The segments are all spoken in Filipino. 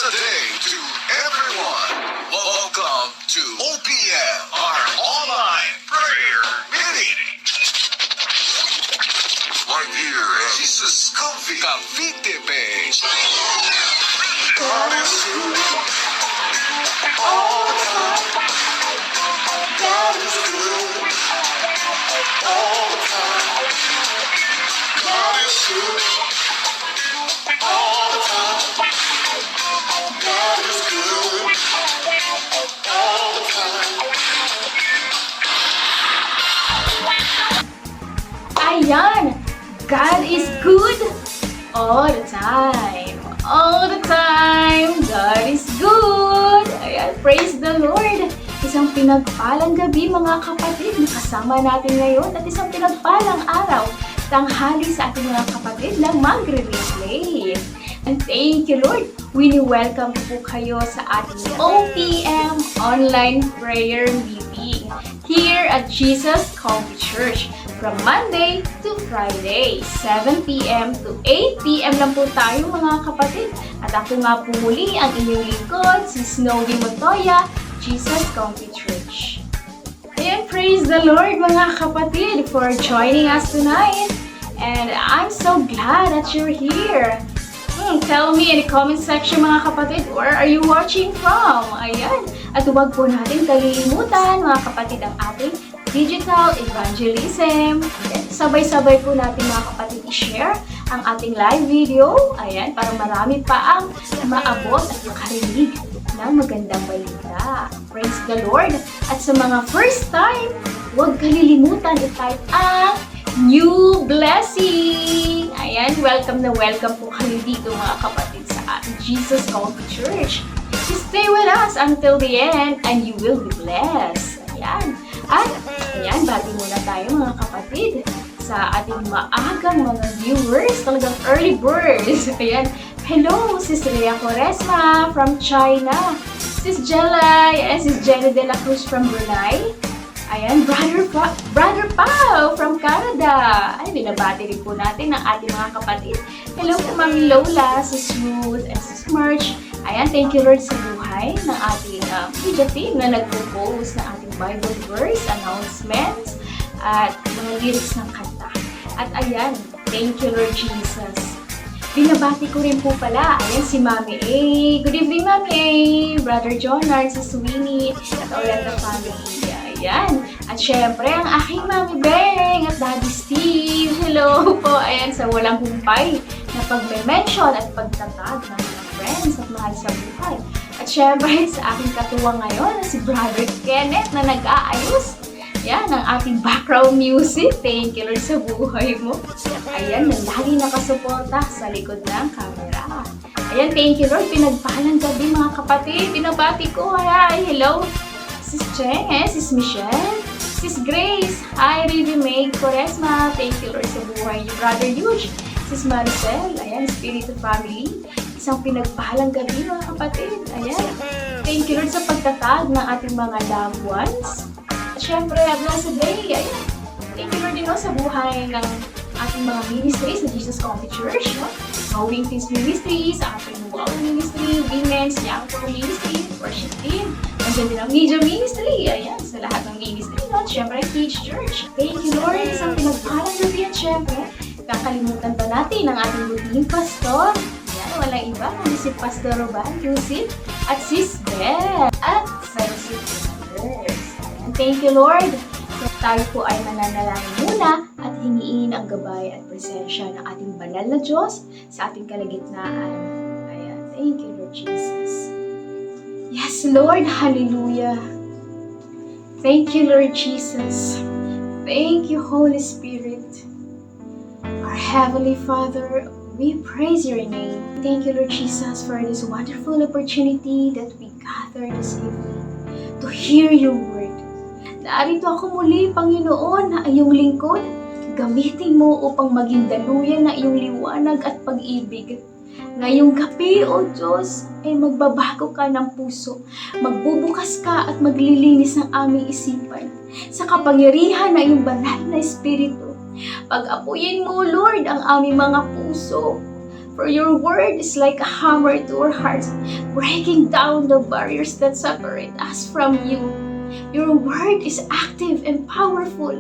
Good day to everyone. Welcome to OPM, our online prayer meeting. Right here at Jesus Cavite Base. God is good all the time. God is good all the time. God is good all the time. God is good all the time. Ayan! God is good all the time. All the time, God is good. Ayan, praise the Lord. Isang pinagpalang gabi mga kapatid na kasama natin ngayon at isang pinagpalang araw tanghali sa ating mga kapatid na magre-replay. And thank you, Lord. We welcome po kayo sa ating OPM online prayer meeting here at Jesus Comfy Church from Monday to Friday, 7 p.m. to 8 p.m. lang po tayo mga kapatid. At ako nga po muli ang inyong lingkod, si Snowy Montoya, Jesus Comfy Church. And praise the Lord mga kapatid for joining us tonight. And I'm so glad that you're here. Tell me in the comment section mga kapatid, where are you watching from? Ayan. At huwag po natin kalilimutan mga kapatid ang ating digital evangelism. Sabay-sabay po natin mga kapatid i-share ang ating live video. Ayan, para marami pa ang maabot at makarinig ng magandang balita. Praise the Lord! At sa mga first time, huwag kalilimutan i-type ang new blessing! Ayan, welcome na welcome po kayo dito mga kapatid sa Jesus Comfy Church. Stay with us until the end and you will be blessed. Ayan. At ayan, bati muna tayo mga kapatid sa ating maagang mga viewers, talagang early birds. Ayan. Hello, Sis Rhea Quaresma from China. Sis Jelay and Sis Jenny De La Cruz from Brunei. Ayan, Brother Pao from Canada. Ay, binabati rin po natin ang ating mga kapatid. Hello po, Mami Lola, Sis Ruth, and Sis March. Ayan, thank you Lord sa buhay ng ating media team na nagpo-post ng ating Bible verse, announcements, at mga lyrics ng kanta. At ayan, thank you Lord Jesus. Binabati ko rin po pala, ayan si Mami A. Good evening Mami A, Brother Jonard, Sis Winnie, at all of the family. Ayan. At syempre, ang aking Mami Beng at Daddy Steve. Hello po. Ayan, sa walang humpay na pag-mention at pagtatag ng mga friends at mahal sa buhay. At syempre, sa aking katuwang ngayon, si Brother Kenneth na nag-aayos. Ayan, ang ating background music. Thank you, Lord, sa buhay mo. Ayan, na lagi nakasuporta sa likod ng camera. Ayan, thank you, Lord. Pinagpahalang gabi, mga kapatid. Pinabati ko. Hi, hello. Sis Cheng, Sis Michelle, Sis Grace, hi, Rivi May Quaresma, thank you Lord sa buhay niyo, Brother Huge, Sis Maricel, ayan, Spirit of Family, isang pinagpahalang gabi mga kapatid, ayan, thank you Lord sa pagtatag ng ating mga loved ones, at syempre, a blessed day, ayan, thank you Lord din sa buhay ng ating mga ministries sa Jesus Comfy Church, no? Knowing Things Ministries, ating Wow Ministry, Women's, Young Pro Ministry, Worship Team, nandiyan din ang Media Ministry, ayan, sa lahat ng ministry, no? Siyempre, Teach Church. Thank you, Lord, isang pinagpahalang gabi at siyempre, kakalimutan pa natin ang ating buting pastor. Ayan, walang iba, kundi si Pastor Roban, Yusif, at Sis Beth, at sa Yusif Brothers. Ayan, thank you, Lord. So, tayo po ay mananalangin muna at hingiin ang gabay at presensya ng ating banal na Diyos sa ating kalagitnaan. Ayan, thank you, Lord Jesus. Yes, Lord, hallelujah. Thank you, Lord Jesus. Thank you, Holy Spirit. Our Heavenly Father, we praise your name. Thank you, Lord Jesus, for this wonderful opportunity that we gather this evening to hear your word. Narito ako muli, Panginoon, na iyong lingkod. Gamitin mo upang maging daluyan na iyong liwanag at pag-ibig. Ngayong gabi, O Diyos, ay magbabago ka ng puso. Magbubukas ka at maglilinis ng aming isipan sa kapangyarihan ng iyong banal na Espiritu. Pag-apuyin mo, Lord, ang aming mga puso. For your word is like a hammer to our hearts, breaking down the barriers that separate us from you. Your word is active and powerful,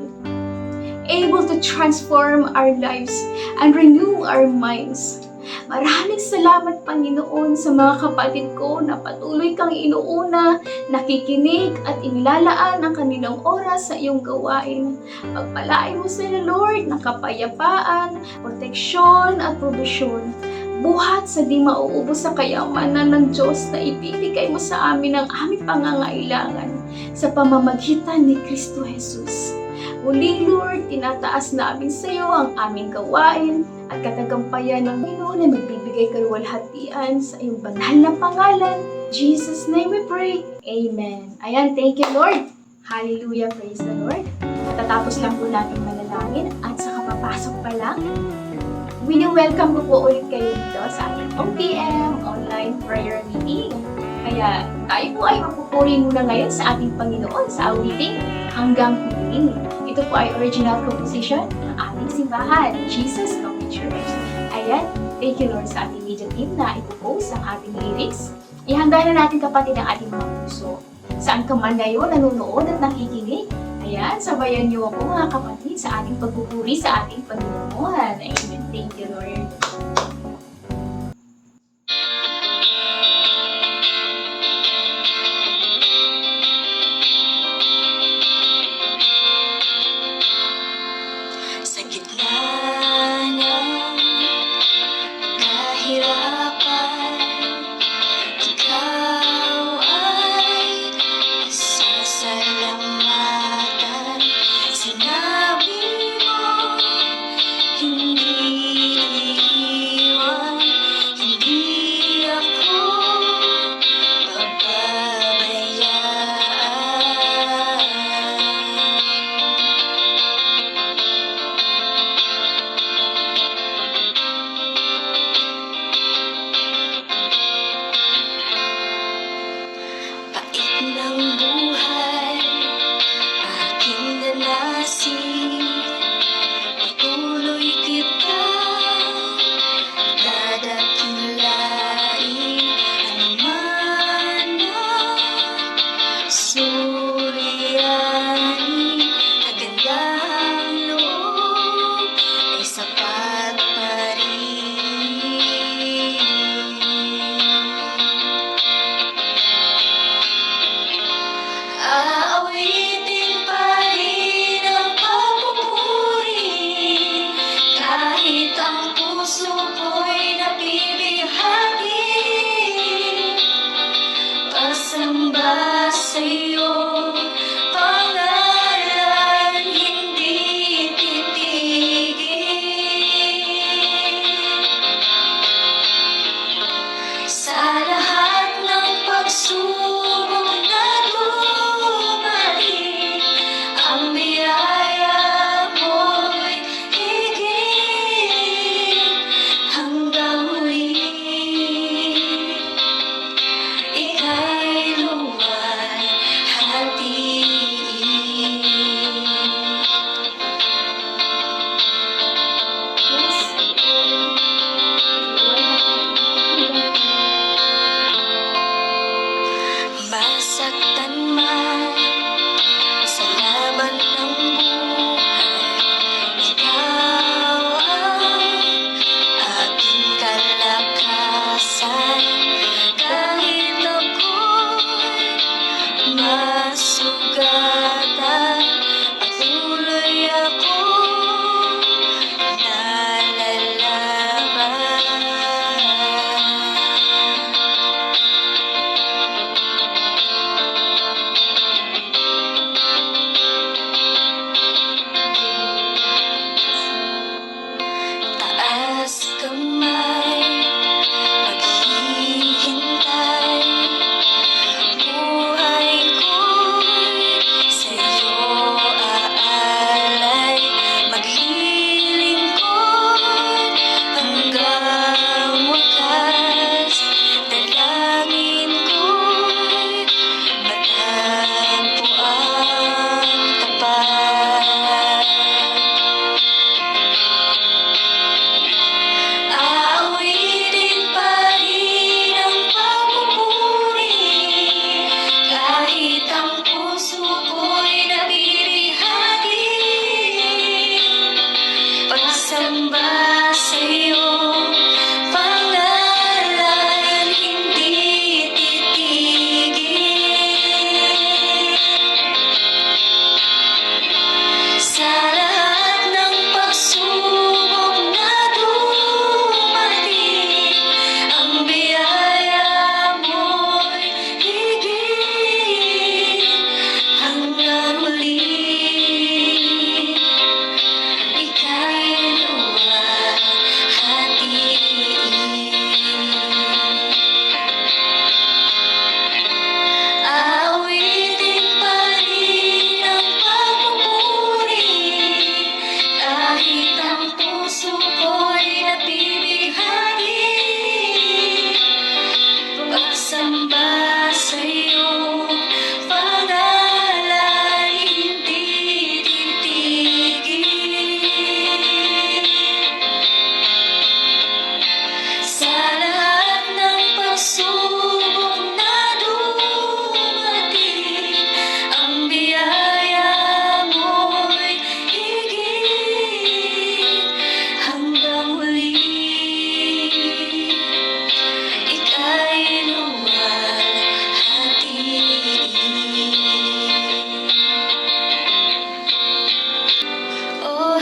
able to transform our lives and renew our minds. Maraming salamat, Panginoon, sa mga kapatid ko na patuloy kang inuuna, nakikinig at inilalaan ang kanilang oras sa iyong gawain. Pagpalain mo sila, Lord, ng kapayapaan, proteksyon at probisyon. Buhat sa di mauubos sa kayamanan ng Diyos na ibibigay mo sa amin ang aming pangangailangan sa pamamagitan ni Kristo Jesus. Muli, Lord, tinataas namin sa iyo ang aming gawain at katagampayan ng Panginoon na magbibigay kaluwalhatian sa iyong banal na pangalan. In Jesus' name we pray. Amen. Ayan, thank you, Lord. Hallelujah, praise the Lord. Matatapos lang po natin manalangin at sa kapapasok pa lang, welcome ko po ulit kayo dito sa ating OPM Online Prayer Meeting. Kaya tayo po ay magpupuri muna ngayon sa ating Panginoon sa awiting Hanggang Huli. Ito po ay original composition ng ating simbahan, Jesus Coming Church. Ayan, thank you Lord sa ating media team na ipopost ang ating lyrics. Ihanda na natin kapatid ang ating mga puso. Saan ka man ngayon nanonood at nakikinig, ayan, sabayan niyo ako mga kapatid sa ating pagpupuri sa ating Panginoon. Amen. Thank you Lord. Sa gitna ng kahirapan, ikaw ay nasasalamatan. Sinabi mo, hindi iiwan.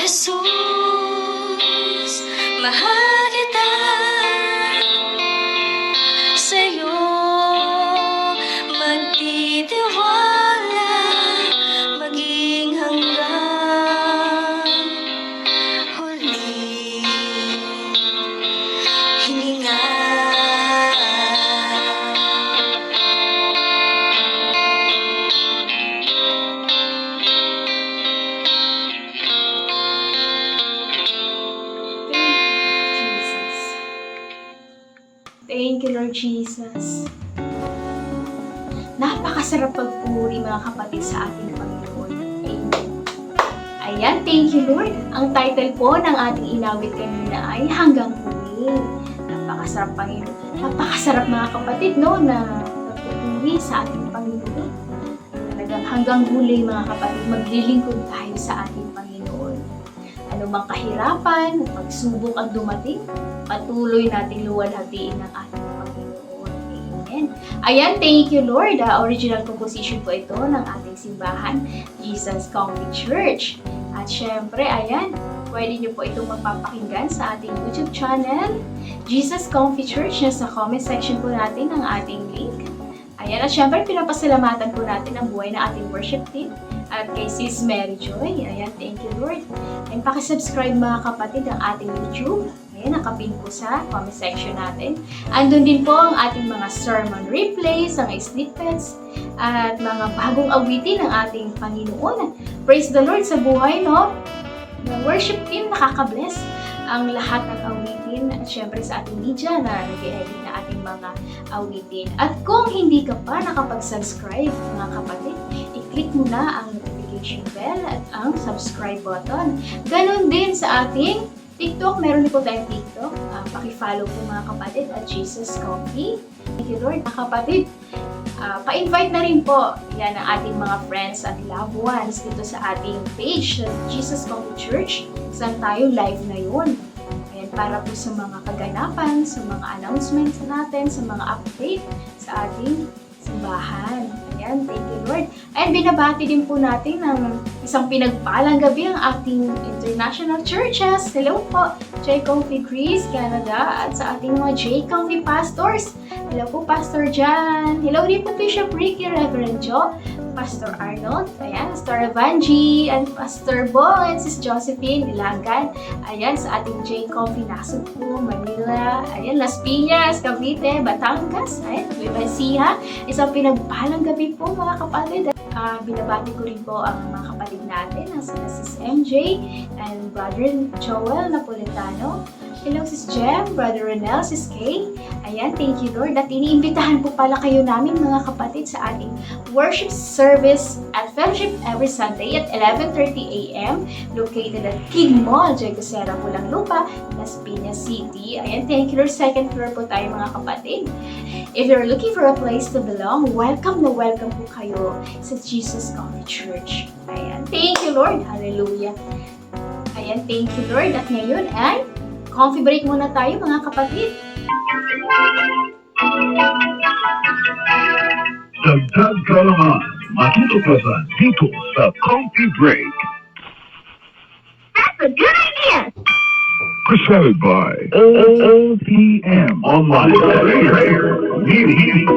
Jesus, mahal kita. Sa'yo magtitiwala, maging hanggang huling hininga. Thank you, Lord Jesus. Napakasarap pagpuri, mga kapatid, sa ating Panginoon. Amen. Ayan, thank you, Lord. Ang title po ng ating inawit kanina ay Hanggang Huli. Napakasarap, Panginoon. Napakasarap, mga kapatid, no, na pagpuri sa ating Panginoon. Talagang hanggang huli, mga kapatid, maglilingkod tayo sa ating Panginoon. Ano mang kahirapan, pagsubok ang dumating, patuloy nating luwalhatiin ang ating Panginoon. Amen. Ayan, thank you, Lord. Original composition po ito ng ating simbahan, Jesus Comfy Church. At syempre, ayan, pwede nyo po itong magpapakinggan sa ating YouTube channel, Jesus Comfy Church. Nasa comment section po natin ang ating link. Ayan, at syempre, pinapasalamatan po natin ang buhay na ating worship team at kay Sis Mary Joy. Ayan, thank you, Lord. And pakisubscribe, mga kapatid, ang ating YouTube. Ayan, nakapin po sa comment section natin. Andun din po ang ating mga sermon replays, ang snippets, at mga bagong awitin ng ating Panginoon. Praise the Lord sa buhay, no? The worship team, nakaka-bless ang lahat ng awitin at syempre sa ating media na nag-edit na ating mga awitin. At kung hindi ka pa nakapag-subscribe, mga kapatid, i-click mo na ang notification bell at ang subscribe button. Ganon din sa ating TikTok, meron din po tayong TikTok. Paki-follow po, mga kapatid, at Jesus Comfy. Thank you, Lord, mga kapatid. Pa-invite na rin po yan ang ating mga friends at loved ones dito sa ating page, Jesus Comfy Church. Saan tayo live na yun. Ayan, para po sa mga kaganapan, sa mga announcements natin, sa mga update sa ating simbahan. Ayan, thank you, Lord. And binabati din po natin ng isang pinagpalang gabi ang ating international churches. Hello po, J. Comfy Greece, Canada, at sa ating mga J. Comfy pastors. Hello po, Pastor Jan. Hello din po, Bishop Ricky, Reverend Joe, Pastor Arnold, ayan, Pastor Evangie, and Pastor Bo, and Sis Josephine, Ilangan. Ayan, sa ating J. Comfy Nasugbu, Manila, ayan, Las Piñas, Cavite, Batangas, ayan, Vivancia. Isang pinagpalang gabi po, mga kapatid. Binabati ko rin po ang mga kapatid natin, ang sila Sis MJ and Brother Joel Napolitano. Hello, Sis Jem, Brother Ronel, Sis Kay. Ayan, thank you, Lord. At iniimbitahan po pala kayo namin, mga kapatid, sa ating worship service at fellowship every Sunday at 11:30 a.m. located at King Mall, Jaycosera, Pulang-Lupa, Las Piñas City. Ayan, thank you, Lord. Second floor po tayo, mga kapatid. If you're looking for a place to belong, welcome na welcome po kayo sa Jesus Comfy Church. Ayan, thank you, Lord. Hallelujah. Ayan, thank you, Lord. At ngayon ay coffee break muna tayo, mga kapatid. Dagdag kalaman, matutuklasan dito sa Coffee Break. That's a good idea! Presented by OPM Online Prayer Meeting.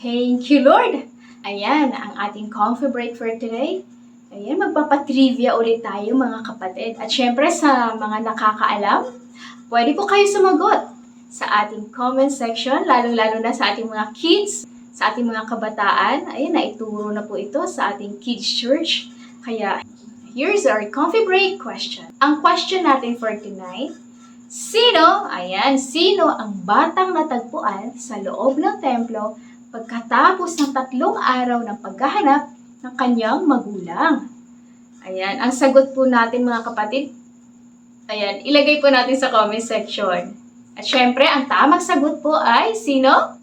Thank you, Lord! Ayan, ang ating coffee break for today. Ayan, magpapatrivia ulit tayo, mga kapatid. At syempre, sa mga nakakaalam, pwede po kayo sumagot sa ating comment section, lalong-lalo na sa ating mga kids, sa ating mga kabataan. Ayan, naituro na po ito sa ating kids church. Kaya, here's our coffee break question. Ang question natin for tonight, sino ang batang natagpuan sa loob ng templo pagkatapos ng 3 araw ng paghahanap ng kanyang magulang? Ayan, ang sagot po natin, mga kapatid, ayan, ilagay po natin sa comment section. At syempre, ang tamang sagot po ay sino?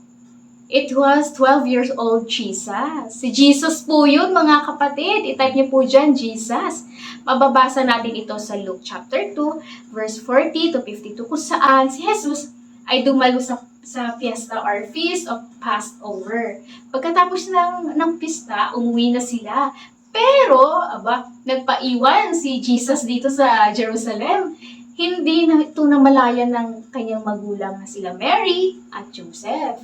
It was 12 years old Jesus. Si Jesus po yun, mga kapatid. I-type niyo po dyan, Jesus. Mababasa natin ito sa Luke chapter 2, verse 40 to 52, kung saan si Jesus ay dumalo sa sa fiesta or Feast of Passover. Pagkatapos ng pista, umuwi na sila. Pero, nagpaiwan si Jesus dito sa Jerusalem. Hindi na ito namalayan ng kanyang magulang na sila Mary at Joseph.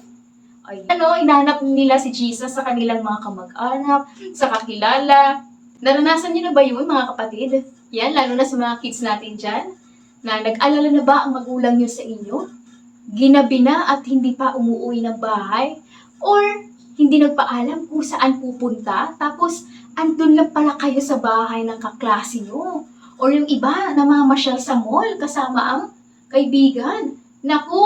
Inahanap nila si Jesus sa kanilang mga kamag-anak, sa kakilala. Naranasan niyo na ba yun, mga kapatid? Yan, lalo na sa mga kids natin dyan, na nag-alala na ba ang magulang niyo sa inyo? Ginabi na at hindi pa umuwi ng bahay? Or hindi nagpaalam kung saan pupunta? Tapos, andun lang pala kayo sa bahay ng kaklase niyo? Or yung iba na mamasyal sa mall kasama ang kaibigan? Naku,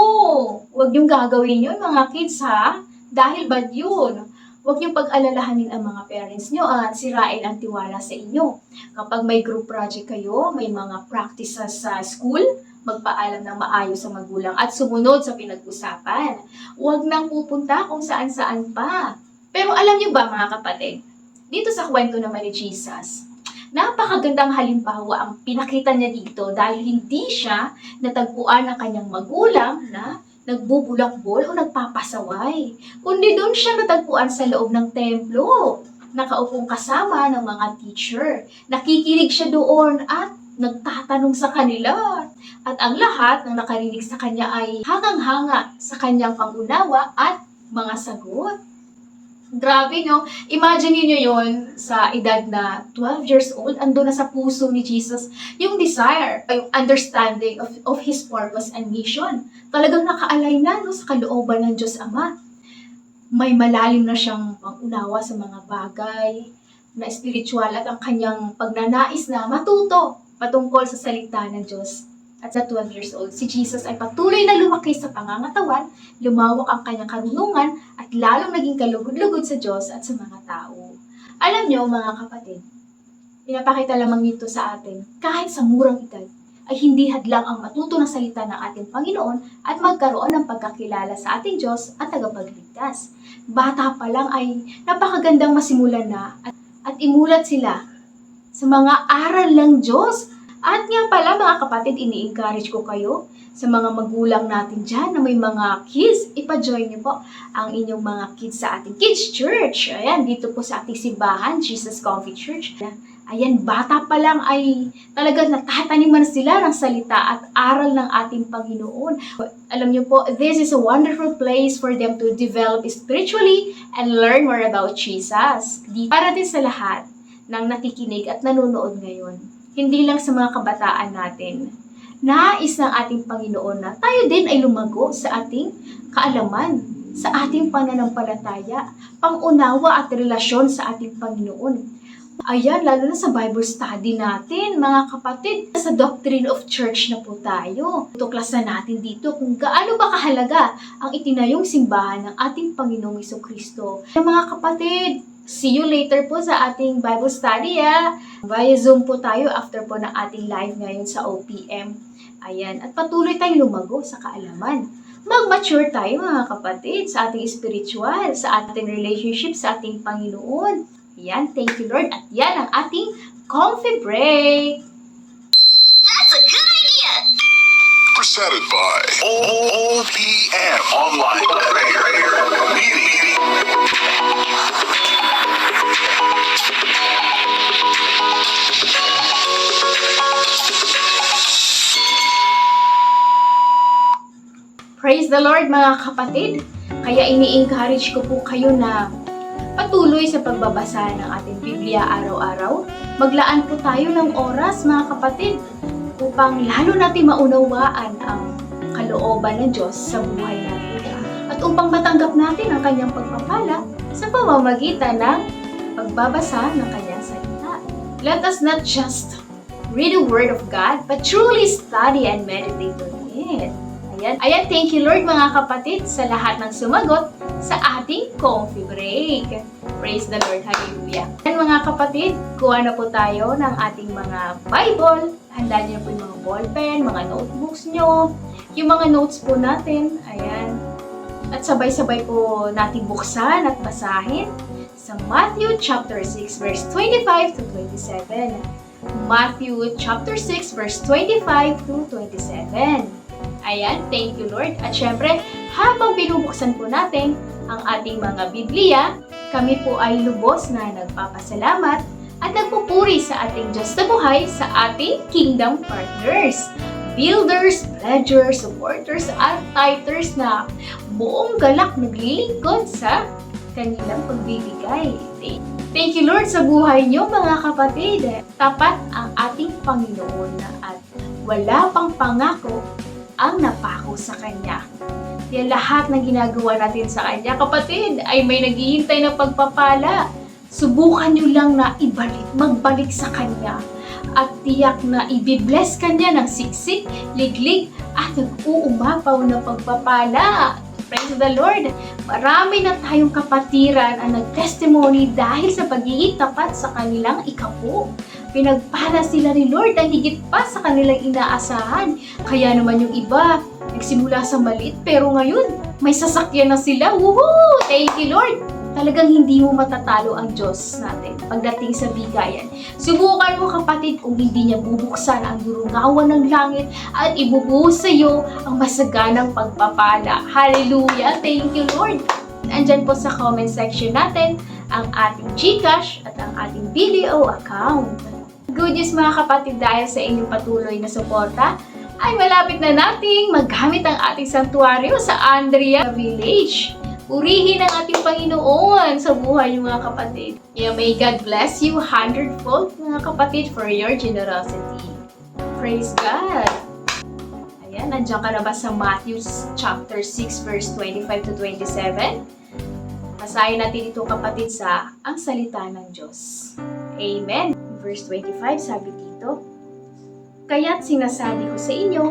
huwag niyong gagawin yun, mga kids, ha? Dahil bad yun. Huwag niyong pag-alalahanin ang mga parents niyo at sirain ang tiwala sa inyo. Kapag may group project kayo, may mga practices sa school, magpaalam ng maayos sa magulang at sumunod sa pinag-usapan. Huwag nang pupunta kung saan-saan pa. Pero alam niyo ba, mga kapatid, dito sa kwento naman ni Jesus, napakagandang halimbawa ang pinakita niya dito dahil hindi siya natagpuan ng kanyang magulang na nagbubulakbol o nagpapasaway. Kundi doon siya natagpuan sa loob ng templo. Nakaupong kasama ng mga teacher. Nakikinig siya doon at nagtatanong sa kanila. At ang lahat ng nakarinig sa kanya ay hangang-hanga sa kanyang pangunawa at mga sagot. Grabe, no? Imagine niyo yon sa edad na 12 years old, ando na sa puso ni Jesus yung desire, yung understanding of His purpose and mission. Talagang nakaalay na, no, sa kalooban ng Diyos Ama. May malalim na siyang pangunawa sa mga bagay na espiritual at ang kanyang pagnanais na matuto patungkol sa salita ng Diyos. At sa 12 years old, si Jesus ay patuloy na lumaki sa pangangatawan, lumawak ang kanyang karunungan, at lalong naging kalugod-lugod sa Diyos at sa mga tao. Alam niyo, mga kapatid, pinapakita lamang nito sa atin, kahit sa murang edad, ay hindi hadlang ang matuto ng salita ng ating Panginoon at magkaroon ng pagkakilala sa ating Diyos at tagapagligtas. Bata pa lang ay napakagandang masimulan na at imulat sila sa mga aral ng Diyos. At nga pala, mga kapatid, ini-encourage ko kayo sa mga magulang natin dyan na may mga kids, ipa-join niyo po ang inyong mga kids sa ating Kids Church. Ayan, dito po sa ating simbahan, Jesus Coffee Church. Ayan, bata pa lang ay talaga natataniman sila ng salita at aral ng ating Panginoon. Alam niyo po, this is a wonderful place for them to develop spiritually and learn more about Jesus. Para din sa lahat ng nakikinig at nanonood ngayon. Hindi lang sa mga kabataan natin. Nais ng ating Panginoon na tayo din ay lumago sa ating kaalaman, sa ating pananampalataya, pangunawa at relasyon sa ating Panginoon. Ayan, lalo na sa Bible study natin, mga kapatid. Sa Doctrine of Church na po tayo. Tuklasan natin dito kung gaano ba kahalaga ang itinayong simbahan ng ating Panginoong Jesucristo. Mga kapatid, see you later po sa ating Bible study, Via Zoom po tayo after po ng ating live ngayon sa OPM. Ayan, at patuloy tayong lumago sa kaalaman. Mag-mature tayo, mga kapatid, sa ating spiritual, sa ating relationship, sa ating Panginoon. Ayan, thank you, Lord. At yan ang ating coffee break. That's a good idea! Presented by OPM Online Prayer Meeting. Praise the Lord, mga kapatid. Kaya ini-encourage ko po kayo na patuloy sa pagbabasa ng ating Biblia araw-araw. Maglaan po tayo ng oras, mga kapatid, upang lalo natin maunawaan ang kalooban ng Diyos sa buhay natin. At upang matanggap natin ang kanyang pagpapala sa pamamagitan ng pagbabasa ng kanyang salita. Let us not just read the Word of God, but truly study and meditate on it. Ayan, thank you, Lord, mga kapatid, sa lahat ng sumagot sa ating coffee break. Praise the Lord, hallelujah. Ayan, mga kapatid, kuha na po tayo ng ating mga Bible. Handa niyo po yung mga ballpen, mga notebooks nyo, yung mga notes po natin. Ayan. At sabay-sabay po natin buksan at basahin sa Matthew chapter 6, verse 25 to 27. Matthew chapter 6, verse 25 to 27. Ayan, thank you, Lord. At syempre, Habang binubuksan po natin ang ating mga Biblia, kami po ay lubos na nagpapasalamat at nagpupuri sa ating Diyos na buhay sa ating Kingdom Partners, builders, pledgers, supporters, at tithers na buong galak naglilingkod sa kanilang pagbibigay. Thank you Lord sa buhay niyo mga kapatid. Tapat ang ating Panginoon at wala pang pangako ang napako sa Kanya. Kaya lahat ng ginagawa natin sa Kanya, kapatid, ay may naghihintay na pagpapala. Subukan niyo lang na magbalik sa Kanya. At tiyak na ibibless Kanya ng siksik, liglig, at nag-uumapaw na pagpapala. Praise the Lord! Marami na tayong kapatiran ang nag-testimony dahil sa pagiging tapat sa kanilang ikapo. Pinagpala sila ni Lord ang higit pa sa kanilang inaasahan. Kaya naman yung iba, nagsimula sa maliit pero ngayon, may sasakyan na sila. Woohoo! Thank you Lord! Talagang hindi mo matatalo ang Diyos natin pagdating sa bigayan. Subukan mo kapatid kung hindi niya bubuksan ang durungawan ng langit at ibubuhos sa iyo ang masaganang pagpapala. Hallelujah! Thank you Lord! Andyan po sa comment section natin ang ating GCash at ang ating BDO account. Good news mga kapatid, dahil sa inyong patuloy na suporta, ay malapit na nating maggamit ang ating santuario sa Andrea Village. Purihin ang ating Panginoon sa buhay ng mga kapatid. Yeah, may God bless you 100-fold mga kapatid for your generosity. Praise God! Ayan, nandiyan ka na ba sa Matthew chapter 6 verse 25 to 27? Basahin natin ito kapatid sa ang salita ng Diyos. Amen! Verse 25 sabi dito, "Kaya't sinasabi ko sa inyo,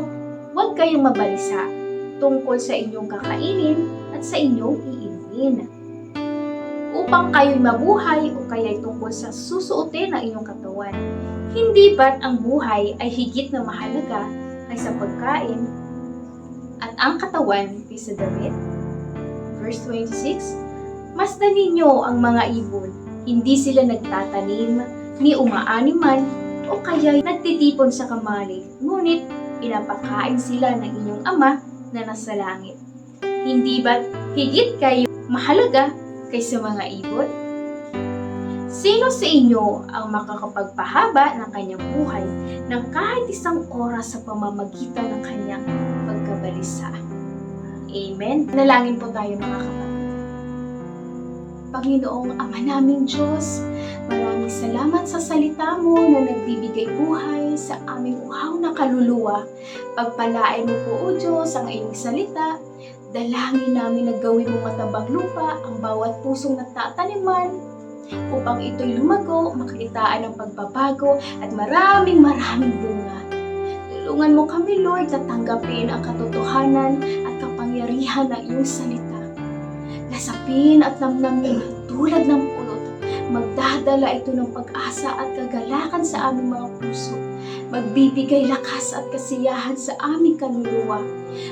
huwag kayong mabalisa tungkol sa inyong kakainin at sa inyong iinumin, upang kayo'y mabuhay o kaya'y tungkol sa susuotin ng inyong katawan. Hindi ba't ang buhay ay higit na mahalaga kaysa pagkain at ang katawan kaysa damit?" Verse 26, "Masdan ninyo ang mga ibon, hindi sila nagtatanim, ni umaani man, o kaya'y nagtitipon sa kamali, ngunit inapakain sila ng inyong Ama na nasa langit. Hindi ba't higit kayo mahalaga kaysa mga ibon? Sino sa inyo ang makakapagpahaba ng kanyang buhay ng kahit isang oras sa pamamagitan ng kanyang pagkabalisa?" Amen. Nalangin po tayo mga kapatid. Panginoong Ama naming Diyos, maraming salamat sa salita mo na nagbibigay buhay sa aming uhaw na kaluluwa. Pagpalain mo po, O Diyos, ang iyong salita. Dalangin namin na gawin mo matabang lupa ang bawat pusong nagtataniman upang ito'y lumago, makitaan ng pagbabago at maraming bunga. Tulungan mo kami, Lord, na tanggapin ang katotohanan at kapangyarihan ng iyong salita. Nasapin at namnamin tulad ng pulot. Magdadala ito ng pag-asa at kagalakan sa aming mga puso. Magbibigay lakas at kasiyahan sa aming kaluluwa.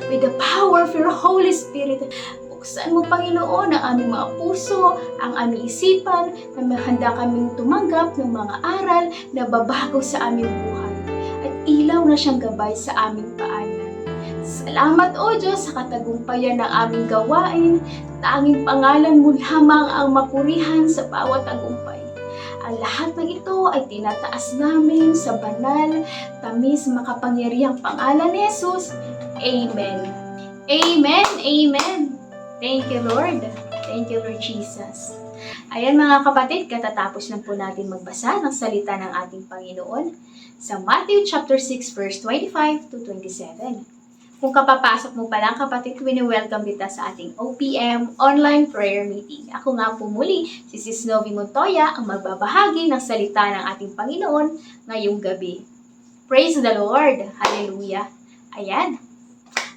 With the power of your Holy Spirit, buksan mo, Panginoon, ang aming mga puso, ang aming isipan, na mahanda kaming tumanggap ng mga aral na babago sa aming buhay. At ilaw na siyang gabay sa aming paanan. Salamat, O Diyos, sa katagumpayan ng aming gawain. Tanging pangalan mo lamang ang mapurihan sa bawat tagumpay. Ang lahat ng ito ay tinataas namin sa banal, tamis, makapangyarihang pangalan ni Jesus. Amen. Amen. Amen. Thank you, Lord. Thank you, Lord Jesus. Ayan mga kapatid, katatapos lang po natin magbasa ng salita ng ating Panginoon sa Matthew chapter 6 verse 25 to 27. Kung kapapasok mo pa lang kapatid, wini-welcome kita sa ating OPM online prayer meeting. Ako nga po muli, si Sis Novi Montoya, ang magbabahagi ng salita ng ating Panginoon ngayong gabi. Praise the Lord! Hallelujah! Ayan!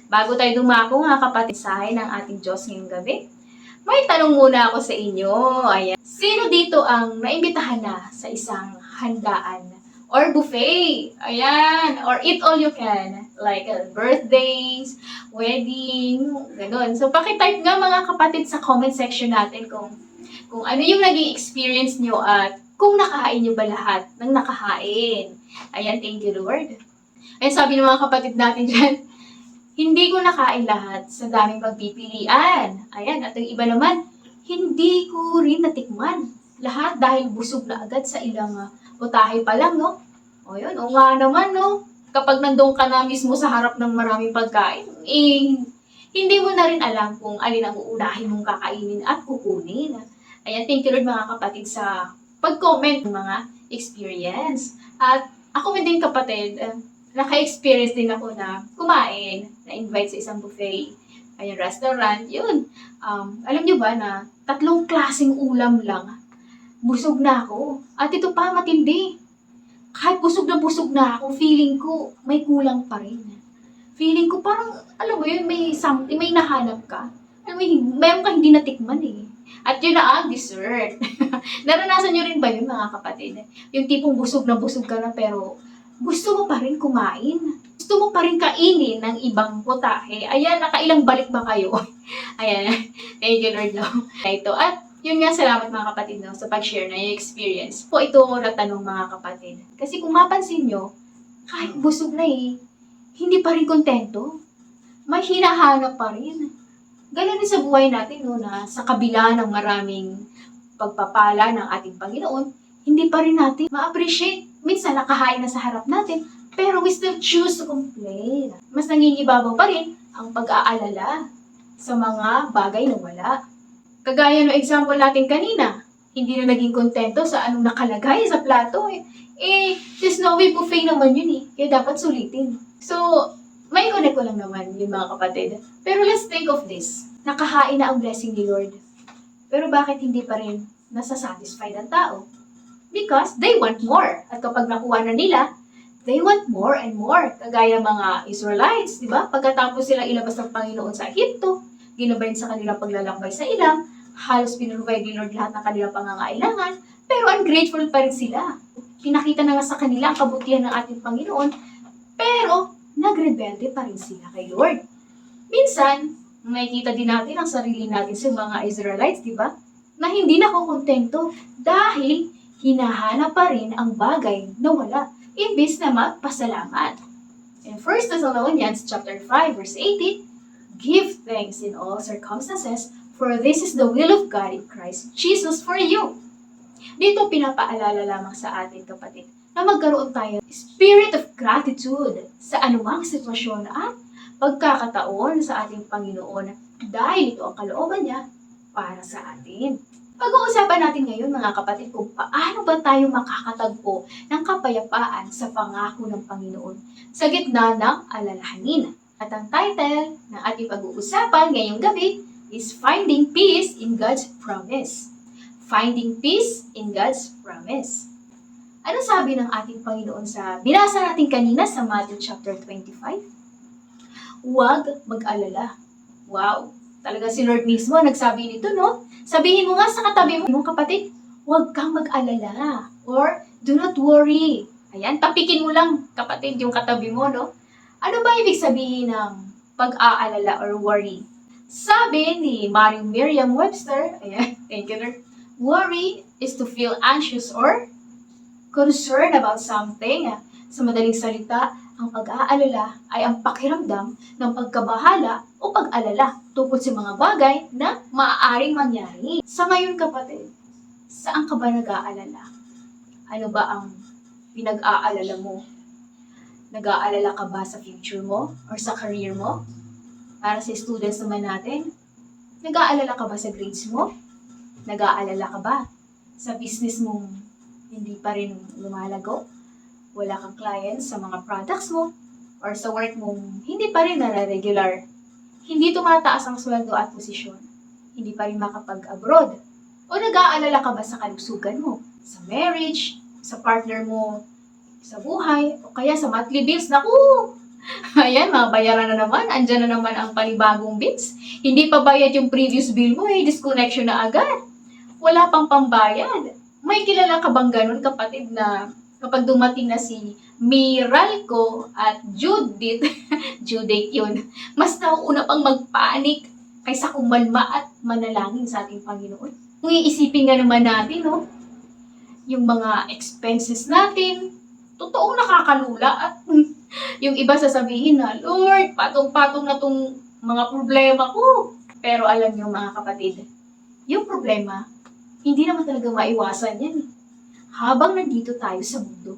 Bago tayo dumako nga kapatid sa ng ating Diyos ngayong gabi, may tanong muna ako sa inyo. Ayan. Sino dito ang naimbitahan na sa isang handaan or buffet? Ayan. Or eat all you can. Like birthdays, wedding, ganun. So, pakitype nga mga kapatid sa comment section natin kung ano yung naging experience nyo at kung nakahain nyo ba lahat ng nakahain. Ayan, thank you Lord. Ayan, sabi ng mga kapatid natin dyan, Hindi ko nakain lahat sa daming pagpipilian. Ayan, at yung iba naman, hindi ko rin natikman lahat dahil busog na agad sa ilang putahe pa lang, no? O yun, o nga naman, no? Kapag nandun ka na mismo sa harap ng maraming pagkain, hindi mo na rin alam kung alin ang uunahin mong kakainin at kukunin. Ayan, thank you Lord mga kapatid sa pag-comment ng mga experience. At ako din kapatid, naka-experience din ako na kumain, na-invite sa isang buffet, ayun, restaurant, yun. Alam nyo ba na 3 klaseng ulam lang, busog na ako. At ito pa, matindi. Kahit busog na ako, feeling ko may kulang pa rin. Feeling ko parang, alam mo yun, may something, may nahanap ka. Alam mo, mayroon ka hindi natikman eh. At yun na ang dessert. Naranasan nyo rin ba yun mga kapatid? Yung tipong busog ka na pero gusto mo pa rin kumain. Gusto mo pa rin kainin ng ibang putahe. Ayan, nakailang balik ba kayo? Ayan, thank you Lord, no? Ito. At yun nga, salamat mga kapatid, no, sa pag-share na yung experience. Po ito na tanong mga kapatid. Kasi kung mapansin nyo, kahit busog na hindi pa rin kontento. May hinahanap pa rin. Ganun din sa buhay natin, no, na sa kabila ng maraming pagpapala ng ating Panginoon, hindi pa rin natin ma-appreciate. Minsan nakahain na sa harap natin, pero we still choose to complain. Mas nangingibabaw pa rin ang pag-aalala sa mga bagay na wala. Kagaya ng example natin kanina, hindi na naging kontento sa anong nakalagay sa plato. Si Snowy buffet naman yun kaya dapat sulitin. So, may connect ko lang naman yung mga kapatid. Pero let's think of this. Nakahain na ang blessing ni Lord. Pero bakit hindi pa rin nasasatisfied ang tao? Because they want more. At kapag nakuha na nila, they want more and more. Kagaya mga Israelites, di ba? Pagkatapos sila ilabas ng Panginoon sa Egypto, ginabayan sa kanilang paglalakbay sa ilang, halos pinrovide ni Lord lahat ng kanilang pangangailangan, pero ungrateful pa rin sila. Pinakita na nga sa kanila ang kabutihan ng ating Panginoon, pero nagrebelde pa rin sila kay Lord. Minsan, nakikita din natin ang sarili natin sa mga Israelites, di ba? Na hindi nakukontento dahil hinahanap pa rin ang bagay na wala, imbis na magpasalamat. In 1 Thessalonians chapter 5, verse 18, give thanks in all circumstances, for this is the will of God in Christ Jesus for you. Dito pinapaalala lamang sa atin kapatid, na magkaroon tayo ng spirit of gratitude sa anumang sitwasyon at pagkakataon sa ating Panginoon dahil ito ang kalooban niya para sa atin. Pag-uusapan natin ngayon mga kapatid kung paano ba tayo makakatagpo ng kapayapaan sa pangako ng Panginoon sa gitna ng alalahanin. At ang title ng ating pag-uusapan ngayong gabi is Finding Peace in God's Promise. Finding Peace in God's Promise. Ano sabi ng ating Panginoon sa binasa natin kanina sa Matthew chapter 25? Huwag mag-alala. Wow! Talaga si Lord mismo nagsabi nito, no? Sabihin mo nga sa katabi mo, kapatid, huwag kang mag-alala. Or, do not worry. Ayan, tapikin mo lang, kapatid, yung katabi mo, no? Ano ba ibig sabihin ng pag-aalala or worry? Sabi ni Merriam-Webster, ayan, thank you, Lord. Worry is to feel anxious or concerned about something. Sa madaling salita, ang pag-aalala ay ang pakiramdam ng pagkabahala o pag-alala tungkol sa mga bagay na maaaring mangyari. Sa ngayon kapatid, saan ka ba nag-aalala? Ano ba ang pinag-aalala mo? Nag-aalala ka ba sa future mo or sa career mo? Para sa students naman natin, nag-aalala ka ba sa grades mo? Nag-aalala ka ba sa business mong hindi pa rin lumalago? Wala kang clients sa mga products mo, or sa work mong hindi pa rin regular, hindi tumataas ang sweldo at posisyon, hindi pa rin makapag-abroad, o nag-aalala ka ba sa kalusugan mo, sa marriage, sa partner mo, sa buhay, o kaya sa monthly bills. Naku! Ayan, mga bayaran na naman, andyan na naman ang panibagong bills. Hindi pa bayad yung previous bill mo, disconnection na agad. Wala pang pambayad. May kilala ka bang ganun kapatid na kapag dumating na si Miralco at Judith, Judith yun, mas nauuna pang magpanik kaysa kumalma at manalangin sa ating Panginoon. Kung iisipin nga naman natin, no, yung mga expenses natin, totoong nakakalula at Yung iba sasabihin na, Lord, patong-patong na tong mga problema ko. Pero alam niyo mga kapatid, yung problema, hindi naman talaga maiwasan yan. Habang nandito tayo sa mundo.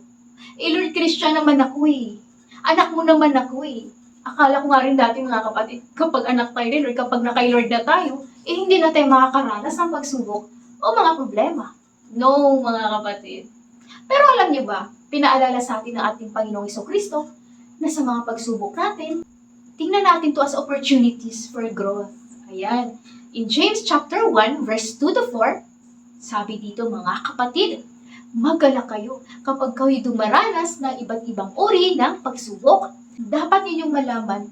Lord, Christian naman ako eh. Anak mo naman ako eh. Akala ko nga rin dati mga kapatid, kapag anak tayo rin or kapag nakay Lord na tayo, hindi na tayo makakaranas ng pagsubok o mga problema. No, mga kapatid. Pero alam niyo ba, pinaalala sa atin ng ating Panginoong Jesucristo na sa mga pagsubok natin, tingnan natin to as opportunities for growth. Ayan. In James chapter 1, verse 2 to 4, sabi dito mga kapatid, magalak kayo kapag kayo'y dumaranas ng iba't ibang uri ng pagsubok. Dapat ninyong malaman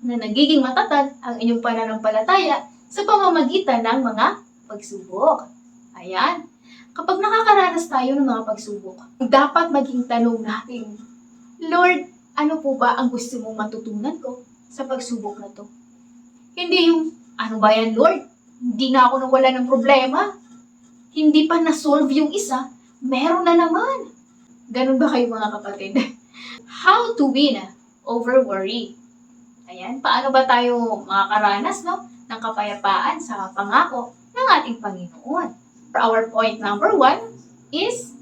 na nagiging matatag ang inyong pananampalataya sa pamamagitan ng mga pagsubok. Ayan. Kapag nakakaranas tayo ng mga pagsubok, dapat maging tanong natin, Lord, ano po ba ang gusto mong matutunan ko sa pagsubok na to? Hindi yung, ano ba yan, Lord? Hindi na ako nawala ng problema. Hindi pa na-solve yung isa, meron na naman. Ganun ba kayo mga kapatid? How to win over worry. Ayan, paano ba tayo makakaranas ng kapayapaan sa pangako ng ating Panginoon? For our point number 1 is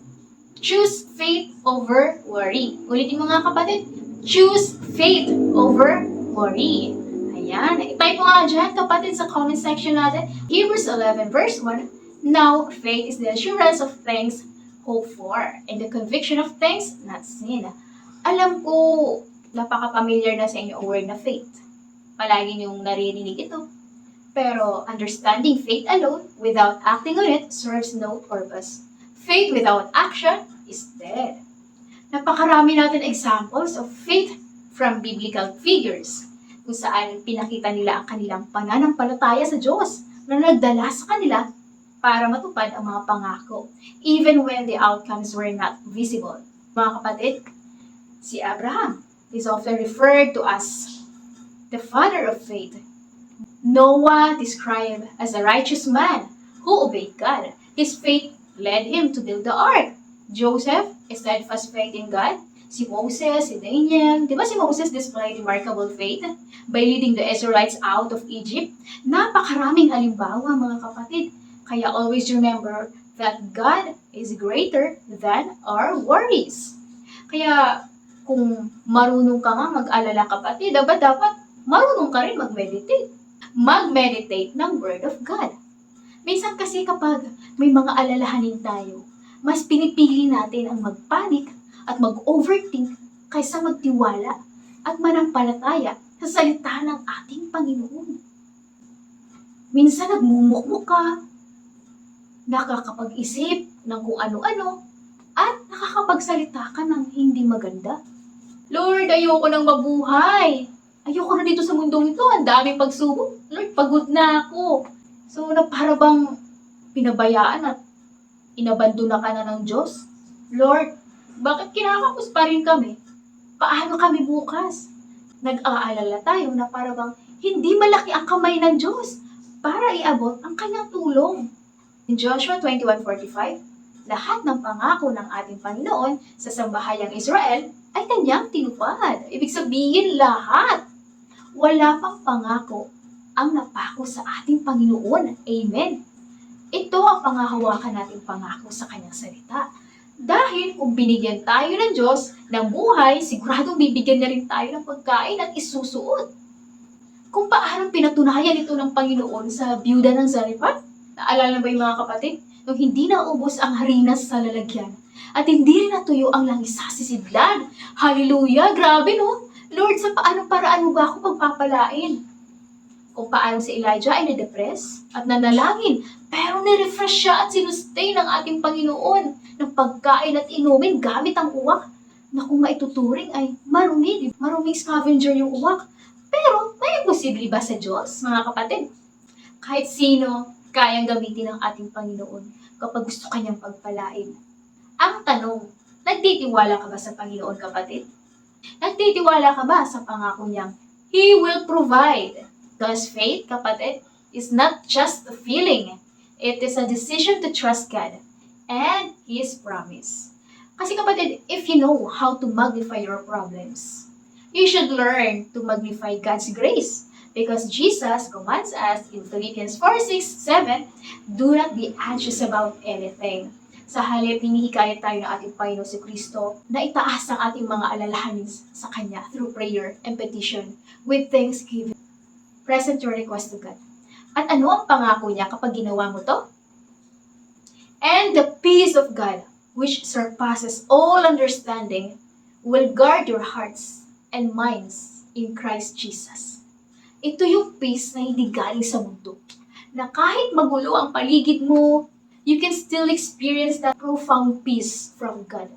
choose faith over worry. Ulitin mo nga kapatid, choose faith over worry. Ayan, itype mo nga dyan kapatid sa comment section natin. Hebrews 11 verse 1, now faith is the assurance of things hoped for and the conviction of things not seen. Alam ko, napaka-familiar na sa inyo ang word na faith. Palagi niyong naririnig ito. Pero understanding faith alone without acting on it serves no purpose. Faith without action is dead. Napakarami natin examples of faith from biblical figures kung saan pinakita nila ang kanilang pananampalataya sa Diyos na nagdala sa kanila para matupad ang mga pangako even when the outcomes were not visible. Mga kapatid, si Abraham is often referred to as the father of faith. Noah described as a righteous man who obeyed God. His faith led him to build the ark. Joseph, a steadfast faith in God. Si Moses, si Daniel. Di ba si Moses displayed remarkable faith by leading the Israelites out of Egypt? Napakaraming halimbawa mga kapatid. Kaya always remember that God is greater than our worries. Kaya kung marunong ka nga mag-alala kapatid, dapat marunong ka rin mag-meditate. Mag-meditate ng Word of God. Minsan kasi kapag may mga alalahanin tayo, mas pinipili natin ang mag-panic at mag-overthink kaysa magtiwala at manampalataya sa salita ng ating Panginoon. Minsan nagmumukmuk ka, nakakapag-isip ng kung ano-ano, at nakakapagsalita ka ng hindi maganda. Lord, ayoko nang mabuhay. Ayoko na dito sa mundong ito. Ang daming pagsubok. Lord, pagod na ako. So, para bang pinabayaan at inabandona ka na ng Diyos? Lord, bakit kinakapos pa rin kami? Paano kami bukas? Nag-aalala tayo na para bang hindi malaki ang kamay ng Diyos para iabot ang kanyang tulong. In Joshua 21:45, lahat ng pangako ng ating Panginoon sa sambahayang Israel ay kanyang tinupad. Ibig sabihin lahat. Wala pang pangako ang napako sa ating Panginoon. Amen. Ito ang pangahawakan nating pangako sa kanyang salita. Dahil kung binigyan tayo ng Diyos ng buhay, siguradong bibigyan niya rin tayo ng pagkain at isusuot. Kung paano pinatunayan ito ng Panginoon sa byuda ng Zarephath, naalala ba yung mga kapatid? Nung hindi naubos ang harinas sa lalagyan at hindi rin natuyo ang langis sa sisidlan. Hallelujah! Grabe no? Lord, sa paanong paraan mo ba ako pagpapalain? Kung paano si Elijah ay na-depress at nanalangin, pero nirefresh siya at sinustay ng ating Panginoon ng pagkain at inumin gamit ang uwak na kung maituturing ay marumi, maruming scavenger yung uwak. Pero may imposible ba sa Diyos, mga kapatid? Kahit sino, kayang gamitin ng ating Panginoon kapag gusto kanyang pagpalain. Ang tanong, nagtitiwala ka ba sa Panginoon, kapatid? Nagtitiwala ka ba sa pangako niyang He will provide? Because faith, kapatid, is not just a feeling. It is a decision to trust God and His promise. Kasi kapatid, if you know how to magnify your problems, you should learn to magnify God's grace. Because Jesus commands us in Philippians 4:6-7, do not be anxious about anything. Sa halip, hinihikayat tayo ng ating Panginoon si Kristo na itaas ang ating mga alalahanin sa Kanya through prayer and petition with thanksgiving. Present your request to God. At ano ang pangako niya kapag ginawa mo to? And the peace of God, which surpasses all understanding, will guard your hearts and minds in Christ Jesus. Ito yung peace na hindi galing sa mundo. Na kahit magulo ang paligid mo, you can still experience that profound peace from God.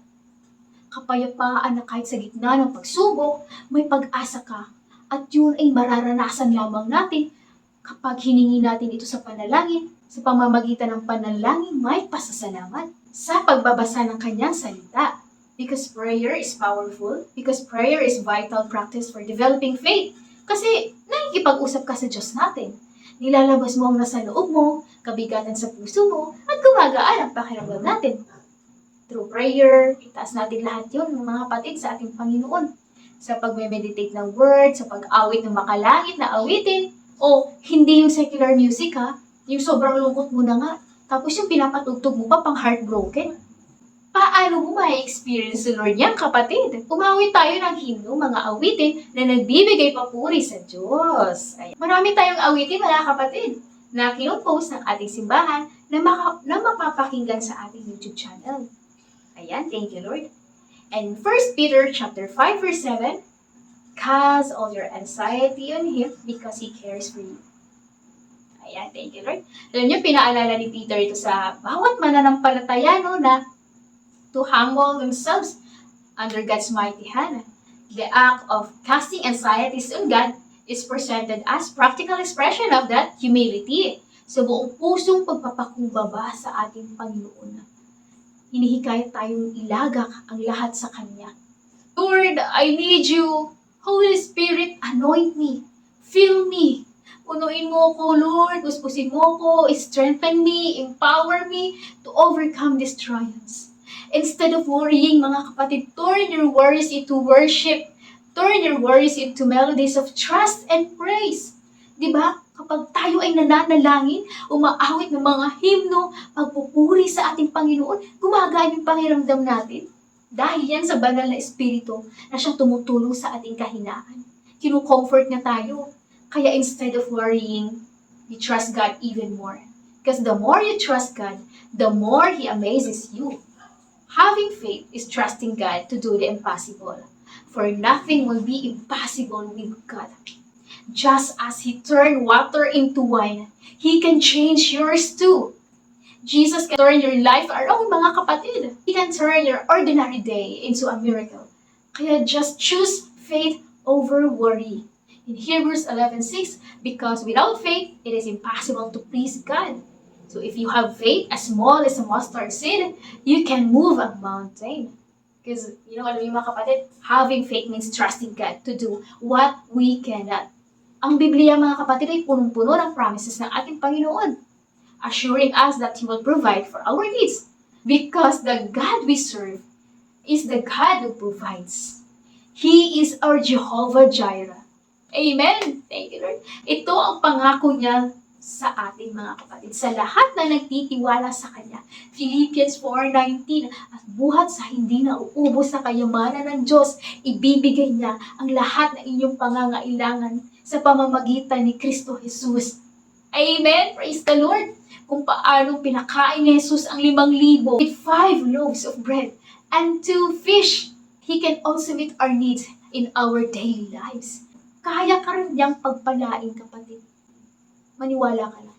Kapayapaan na kahit sa gitna ng pagsubok, may pag-asa ka. At yun ay mararanasan lamang natin kapag hiningi natin ito sa panalangin. Sa pamamagitan ng panalangin, may pasasalamat sa pagbabasa ng kanyang salita. Because prayer is powerful, because prayer is vital practice for developing faith. Kasi nakikipag-usap ka sa Diyos natin. Nilalabas mo ang nasa loob mo, kabigatan sa puso mo, at gumagaan ang pakiramdam natin. Through prayer, itaas natin lahat yun, mga kapatid, sa ating Panginoon. Sa pagme-meditate ng word, sa pag-awit ng makalangit na awitin, o hindi yung secular music ha, yung sobrang lungkot mo na nga, tapos yung pinapatugtog mo pa pang heartbroken. Paano mo ma-experience si Lord yan, kapatid? Umawit tayo ng himno, mga awitin na nagbibigay papuri sa Diyos. Ayan. Marami tayong awitin, mga kapatid, na kinopost ng ating simbahan na mapapakinggan sa ating YouTube channel. Ayan, thank you, Lord. And 1 Peter chapter 5 verse 7, cast all your anxiety on Him because He cares for you. Ayan, thank you, Lord. Alam niyo, pinaalala ni Peter ito sa bawat mananampalataya, no, na to humble themselves under God's mighty hand. The act of casting anxieties on God is presented as practical expression of that humility. Sa buong pusong pagpapakumbaba sa ating Panginoon. Hinihikayat tayong ilagak ang lahat sa Kanya. Lord, I need you. Holy Spirit, anoint me. Fill me. Punuin mo ko, Lord. Puspusin mo ko. Strengthen me. Empower me to overcome these trials. Instead of worrying, mga kapatid, turn your worries into worship. Turn your worries into melodies of trust and praise. Diba? Kapag tayo ay nananalangin, umaawit ng mga himno, pagpupuri sa ating Panginoon, gumagaan yung pakiramdam natin. Dahil yan sa banal na espiritu na siyang tumutulong sa ating kahinaan. Kinu-comfort na tayo. Kaya instead of worrying, you trust God even more. Because the more you trust God, the more He amazes you. Having faith is trusting God to do the impossible. For nothing will be impossible with God. Just as He turned water into wine, He can change yours too. Jesus can turn your life around, mga kapatid. He can turn your ordinary day into a miracle. Kaya just choose faith over worry. In Hebrews 11:6, because without faith, it is impossible to please God. So if you have faith as small as a mustard seed, you can move a mountain. Because, alam niyo mga kapatid, having faith means trusting God to do what we cannot. Ang Biblia, mga kapatid, ay punong-puno ng promises ng ating Panginoon, assuring us that He will provide for our needs. Because the God we serve is the God who provides. He is our Jehovah Jireh. Amen! Thank you, Lord. Ito ang pangako niya sa ating mga kapatid, sa lahat na nagtitiwala sa Kanya. Philippians 4:19, at buhat sa hindi na uubos na kayamanan ng Diyos, ibibigay niya ang lahat ng inyong pangangailangan sa pamamagitan ni Kristo Jesus. Amen! Praise the Lord! Kung paano pinakain ni Jesus ang 5,000 with 5 loaves of bread and 2 fish, He can also meet our needs in our daily lives. Kaya ka rin niyang pagpalain, kapatid. Maniwala ka lang.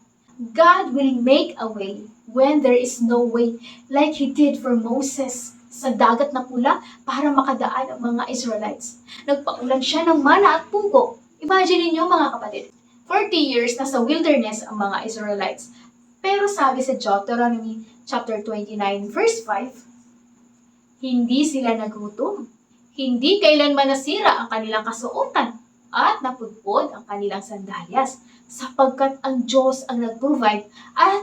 God will make a way when there is no way, like He did for Moses sa dagat na pula para makadaan ang mga Israelites. Nagpaulan siya ng mana at pugo. Imagine niyo, mga kapatid, 40 years na sa wilderness ang mga Israelites. Pero sabi sa Deuteronomy chapter 29 verse 5, hindi sila nagutom. Hindi kailanman nasira ang kanilang kasuotan at napudpod ang kanilang sandalyas, sapagkat ang Diyos ang nag-provide at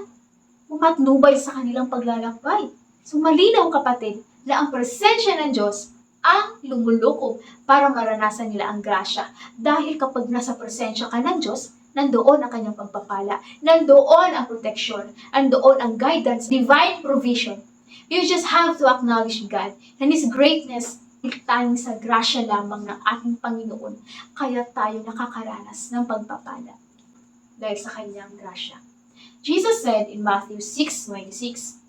umatnubay sa kanilang paglalakbay. So malinaw, kapatid, na ang presensya ng Diyos ang lumulukob para maranasan nila ang grasya. Dahil kapag nasa presensya ka ng Diyos, nandoon ang kanyang pagpapala, nandoon ang protection, nandoon ang guidance, divine provision. You just have to acknowledge God and His greatness. Tayong sa grasya lamang ng ating Panginoon, kaya tayo nakakaranas ng pagpapala dahil sa kanyang grasya. Jesus said in Matthew 6:26,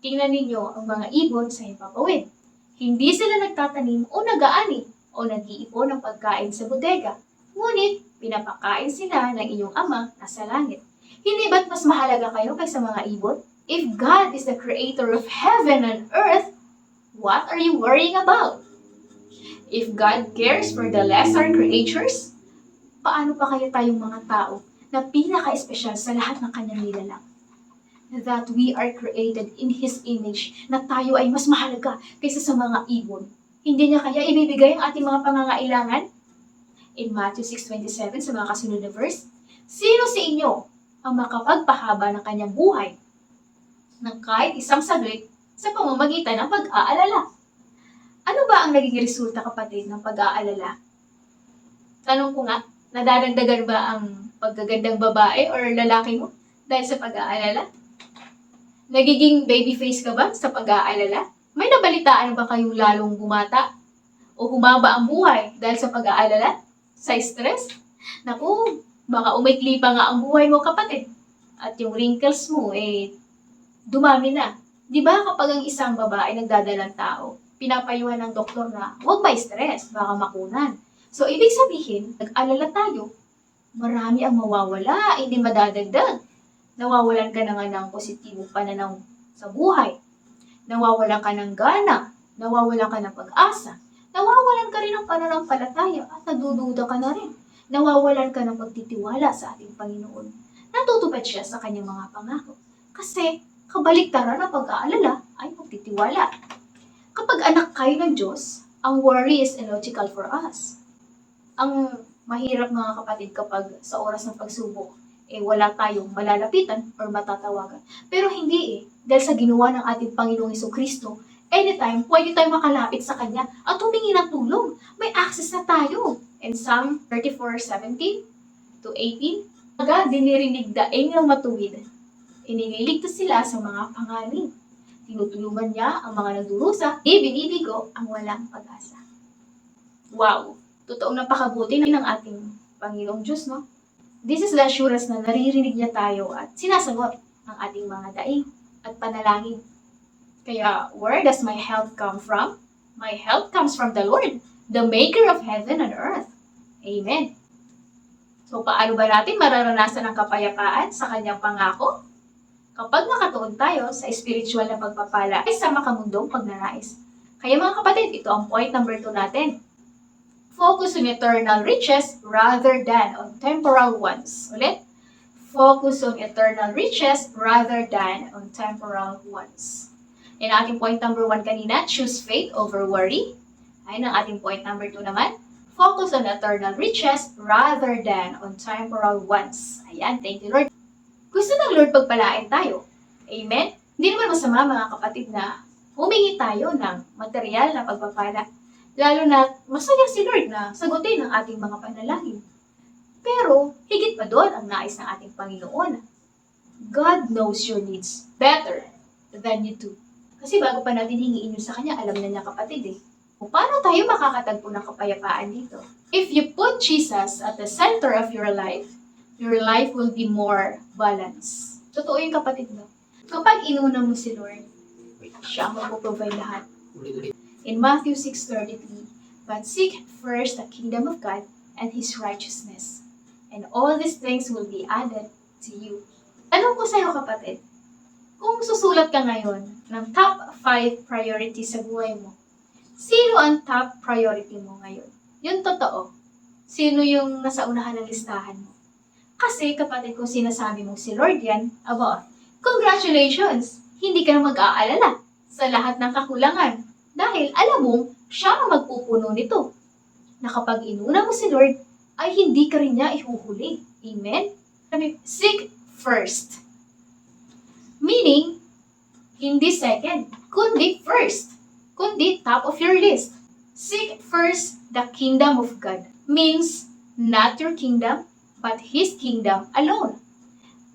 tingnan ninyo ang mga ibon sa himpapawid. Hindi sila nagtatanim o nag-aani o nag-iipon ng pagkain sa bodega, ngunit pinapakain sila ng inyong Ama na sa langit. Hindi ba't mas mahalaga kayo kaysa mga ibon? If God is the creator of heaven and earth, what are you worrying about? If God cares for the lesser creatures, paano pa kaya tayong mga tao na pinaka-espesyal sa lahat ng kanyang nilalang? That we are created in His image, na tayo ay mas mahalaga kaysa sa mga ibon. Hindi niya kaya ibibigay ang ating mga pangangailangan? In Matthew 6:27, sa mga kasunod na verse, sino sa inyo ang makapagpahaba ng kanyang buhay ng kahit isang saglit sa pamamagitan ng pag-aalala? Ano ba ang naging resulta, kapatid, ng pag-aalala? Tanong ko nga, nadadagdagan ba ang pagkagandang babae or lalaki mo dahil sa pag-aalala? Nagiging baby face ka ba sa pag-aalala? May nabalitaan ba kayong lalong bumata o humaba ang buhay dahil sa pag-aalala? Sa stress? Naku, baka umaikli pa nga ang buhay mo, kapatid. At yung wrinkles mo, dumami na. Di ba kapag ang isang babae nagdadalang tao, pinapayuhan ng doktor na huwag ma-stress, baka makunan. So, ibig sabihin, nag-alala tayo, marami ang mawawala, hindi madadagdag. Nawawalan ka na nga ng positibong pananaw sa buhay. Nawawalan ka ng gana, nawawalan ka ng pag-asa, nawawalan ka rin ng pananampalataya at nadududa ka na rin. Nawawalan ka ng pagtitiwala sa ating Panginoon. Natutupad siya sa kanyang mga pangako. Kasi, kabaliktaran ng pag-aalala ay pagtitiwala. Kapag anak kayo ng Diyos, ang worry is illogical for us. Ang mahirap, mga kapatid, kapag sa oras ng pagsubok, wala tayong malalapitan or matatawagan. Pero hindi dahil sa ginawa ng ating Panginoong Jesucristo, anytime, pwede tayong makalapit sa Kanya at humingi ng tulong. May access na tayo. In Psalm 34:17-18, Aga, dinirinig daing ng matuwid. Inililigtas sila sa mga panganib. Tinutulungan niya ang mga nagdurusa, ibinibigo ang walang pag-asa. Wow! Totoong napakabuti ng ating Panginoong Diyos, no? This is the assurance na naririnig niya tayo at sinasagot ang ating mga daing at panalangin. Kaya, where does my help come from? My help comes from the Lord, the maker of heaven and earth. Amen. So, paano ba natin mararanasan ang kapayapaan sa kanyang pangako? Kapag nakatuon tayo sa spiritual na pagpapala ay sa makamundong pagnanais. Kaya mga kapatid, ito ang point number 2 natin. Focus on eternal riches rather than on temporal ones. Ulit. Focus on eternal riches rather than on temporal ones. In ating point number 1 kanina, choose faith over worry. Ayun ang ating point number 2 naman. Focus on eternal riches rather than on temporal ones. Ayan, thank you Lord. Gusto ng Lord pagpalain tayo. Amen? Hindi naman masama, mga kapatid, na humingi tayo ng material na pagpapala. Lalo na masaya si Lord na sagutin ang ating mga panalangin. Pero, higit pa doon ang nais ng ating Panginoon. God knows your needs better than you do. Kasi bago pa natin hingiin yun sa Kanya, alam na niya, kapatid Kung paano tayo makakatagpo ng kapayapaan dito? If you put Jesus at the center of your life will be more balanced. Totoo yung, kapatid, no? Kapag inuna mo si Lord, siya ang magpo-provide lahat. In Matthew 6:33, but seek first the kingdom of God and His righteousness, and all these things will be added to you. Tanong ko sa'yo, kapatid, kung susulat ka ngayon ng top 5 priorities sa buhay mo, sino ang top priority mo ngayon? Yung totoo. Sino yung nasa unahan ng listahan mo? Kasi, kapatid, kung sinasabi mo si Lord yan, congratulations! Hindi ka na mag-aalala sa lahat ng kakulangan. Dahil alam mo, siya ang magpupuno nito. Na kapag inuna mo si Lord, ay hindi ka rin niya ihuhuli. Amen? Seek first. Meaning, hindi second, kundi first. kundi top of your list. Seek first the kingdom of God. Means not your kingdom, but His kingdom alone.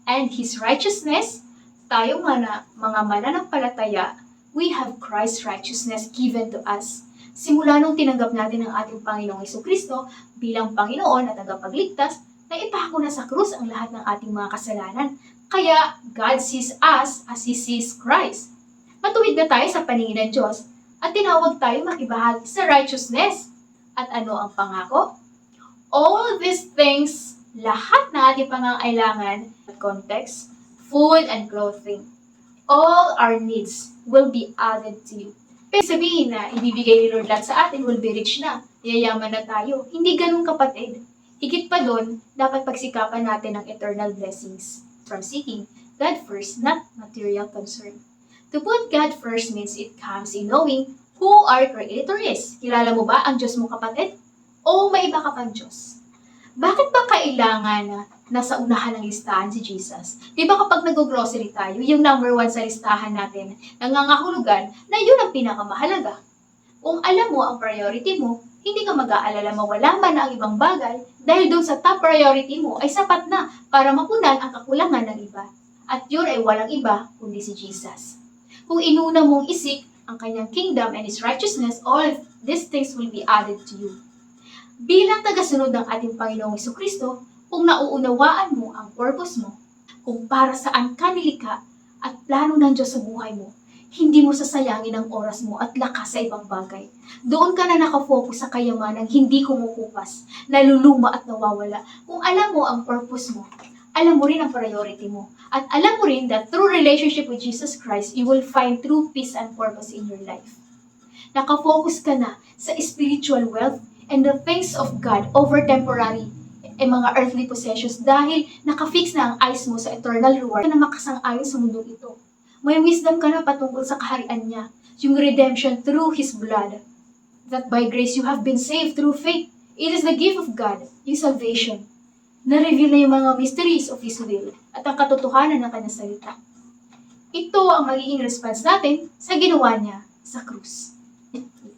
And His righteousness, tayo mga mananampalataya, we have Christ's righteousness given to us. Simula nung tinanggap natin ang ating Panginoong Jesucristo bilang Panginoon at tagapagligtas, na ipako na sa krus ang lahat ng ating mga kasalanan. Kaya God sees us as He sees Christ. Matuwid na tayo sa paningin ng Diyos at tinawag tayo makibahagi sa righteousness. At ano ang pangako? All these things, lahat ng ating pangangailangan, context, food and clothing, all our needs will be added to you. Pero sabihin na ibibigay ni Lord lahat sa atin, will be rich na, yayaman na tayo. Hindi ganun, kapatid. Higit pa doon, dapat pagsikapan natin ang eternal blessings from seeking God first, not material concern. To put God first means it comes in knowing who our Creator is. Kilala mo ba ang Diyos mo, kapatid? O may iba ka pang Diyos? Bakit ba kailangan na nasa unahan ng listahan si Jesus? Di ba kapag nag-grocery tayo, yung number 1 sa listahan natin, nangangahulugan na yun ang pinakamahalaga. Kung alam mo ang priority mo, hindi ka mag-aalala mawala man ang ibang bagay dahil doon sa top priority mo ay sapat na para mapunan ang kakulangan ng iba. At yun ay walang iba kundi si Jesus. Kung inuna mong isik ang kanyang kingdom and His righteousness, all of these things will be added to you. Bilang tagasunod ng ating Panginoong Jesucristo, kung nauunawaan mo ang purpose mo, kung para saan ka nilikha at plano ng Diyos sa buhay mo, hindi mo sasayangin ang oras mo at lakas sa ibang bagay. Doon ka na nakafocus sa kayamanang hindi kumukupas, naluluma at nawawala. Kung alam mo ang purpose mo, alam mo rin ang priority mo. At alam mo rin that through relationship with Jesus Christ, you will find true peace and purpose in your life. Nakafocus ka na sa spiritual wealth and the things of God over temporary mga earthly possessions dahil nakafix na ang eyes mo sa eternal reward na makasang-ayon sa mundong ito. May wisdom ka na patungkol sa kaharian niya, yung redemption through His blood. That by grace you have been saved through faith. It is the gift of God, yung salvation. Na-reveal na yung mga mysteries of His will at ang katotohanan ng kanyang salita. Ito ang magiging response natin sa ginawa niya sa krus.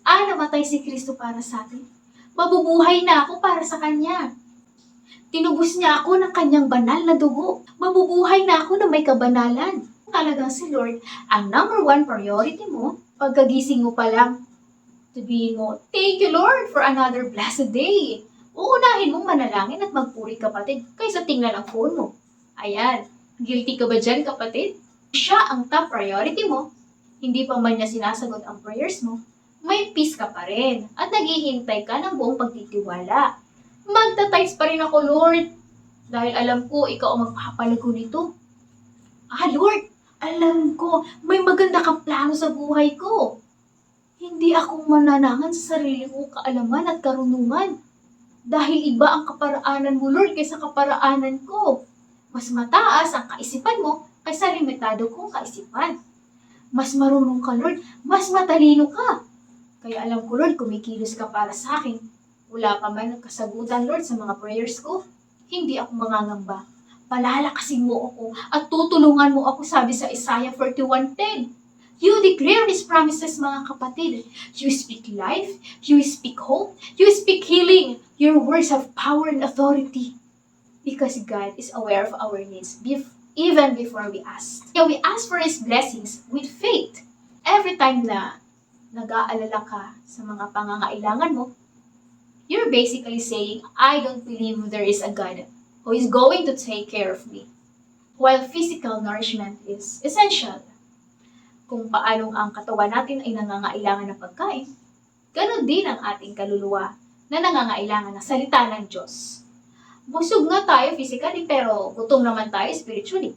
Namatay si Kristo para sa atin. Mabubuhay na ako para sa Kanya. Tinubos niya ako ng Kanyang banal na dugo. Mabubuhay na ako na may kabanalan. Talagang si Lord, ang number 1 priority mo, pagkagising mo pa lang, sabihin mo, thank you Lord for another blessed day. Uunahin mong manalangin at magpuri, kapatid, kaysa tingnan ang phone mo. Ayan, guilty ka ba dyan, kapatid? Siya ang top priority mo, hindi pa man niya sinasagot ang prayers mo, may peace ka pa rin at naghihintay ka ng buong pagtitiwala. Magta-tithes pa rin ako, Lord, dahil alam ko ikaw ang magpapalago nito. Lord, alam ko may maganda kang plano sa buhay ko. Hindi ako mananangan sa sarili kong kaalaman at karunungan. Dahil iba ang kaparaanan mo, Lord, kaysa kaparaanan ko. Mas mataas ang kaisipan mo kaysa limitado kong kaisipan. Mas marunong ka, Lord, mas matalino ka. Kaya alam ko, Lord, kumikilos ka para sa akin. Wala pa man ang kasagutan, Lord, sa mga prayers ko. Hindi ako mangangamba. Palalakasin mo ako at tutulungan mo ako, sabi sa Isaiah 41:10. You declare His promises, mga kapatid. You speak life, you speak hope, you speak healing. Your words have power and authority. Because God is aware of our needs even before we ask. Yeah, we ask for His blessings with faith. Every time na nag-aalala ka sa mga pangangailangan mo, you're basically saying, I don't believe there is a God who is going to take care of me. While physical nourishment is essential, kung paanong ang katawan natin ay nangangailangan ng pagkain, ganon din ang ating kaluluwa na nangangailangan ng salita ng Diyos. Busog nga tayo physically pero gutom naman tayo spiritually.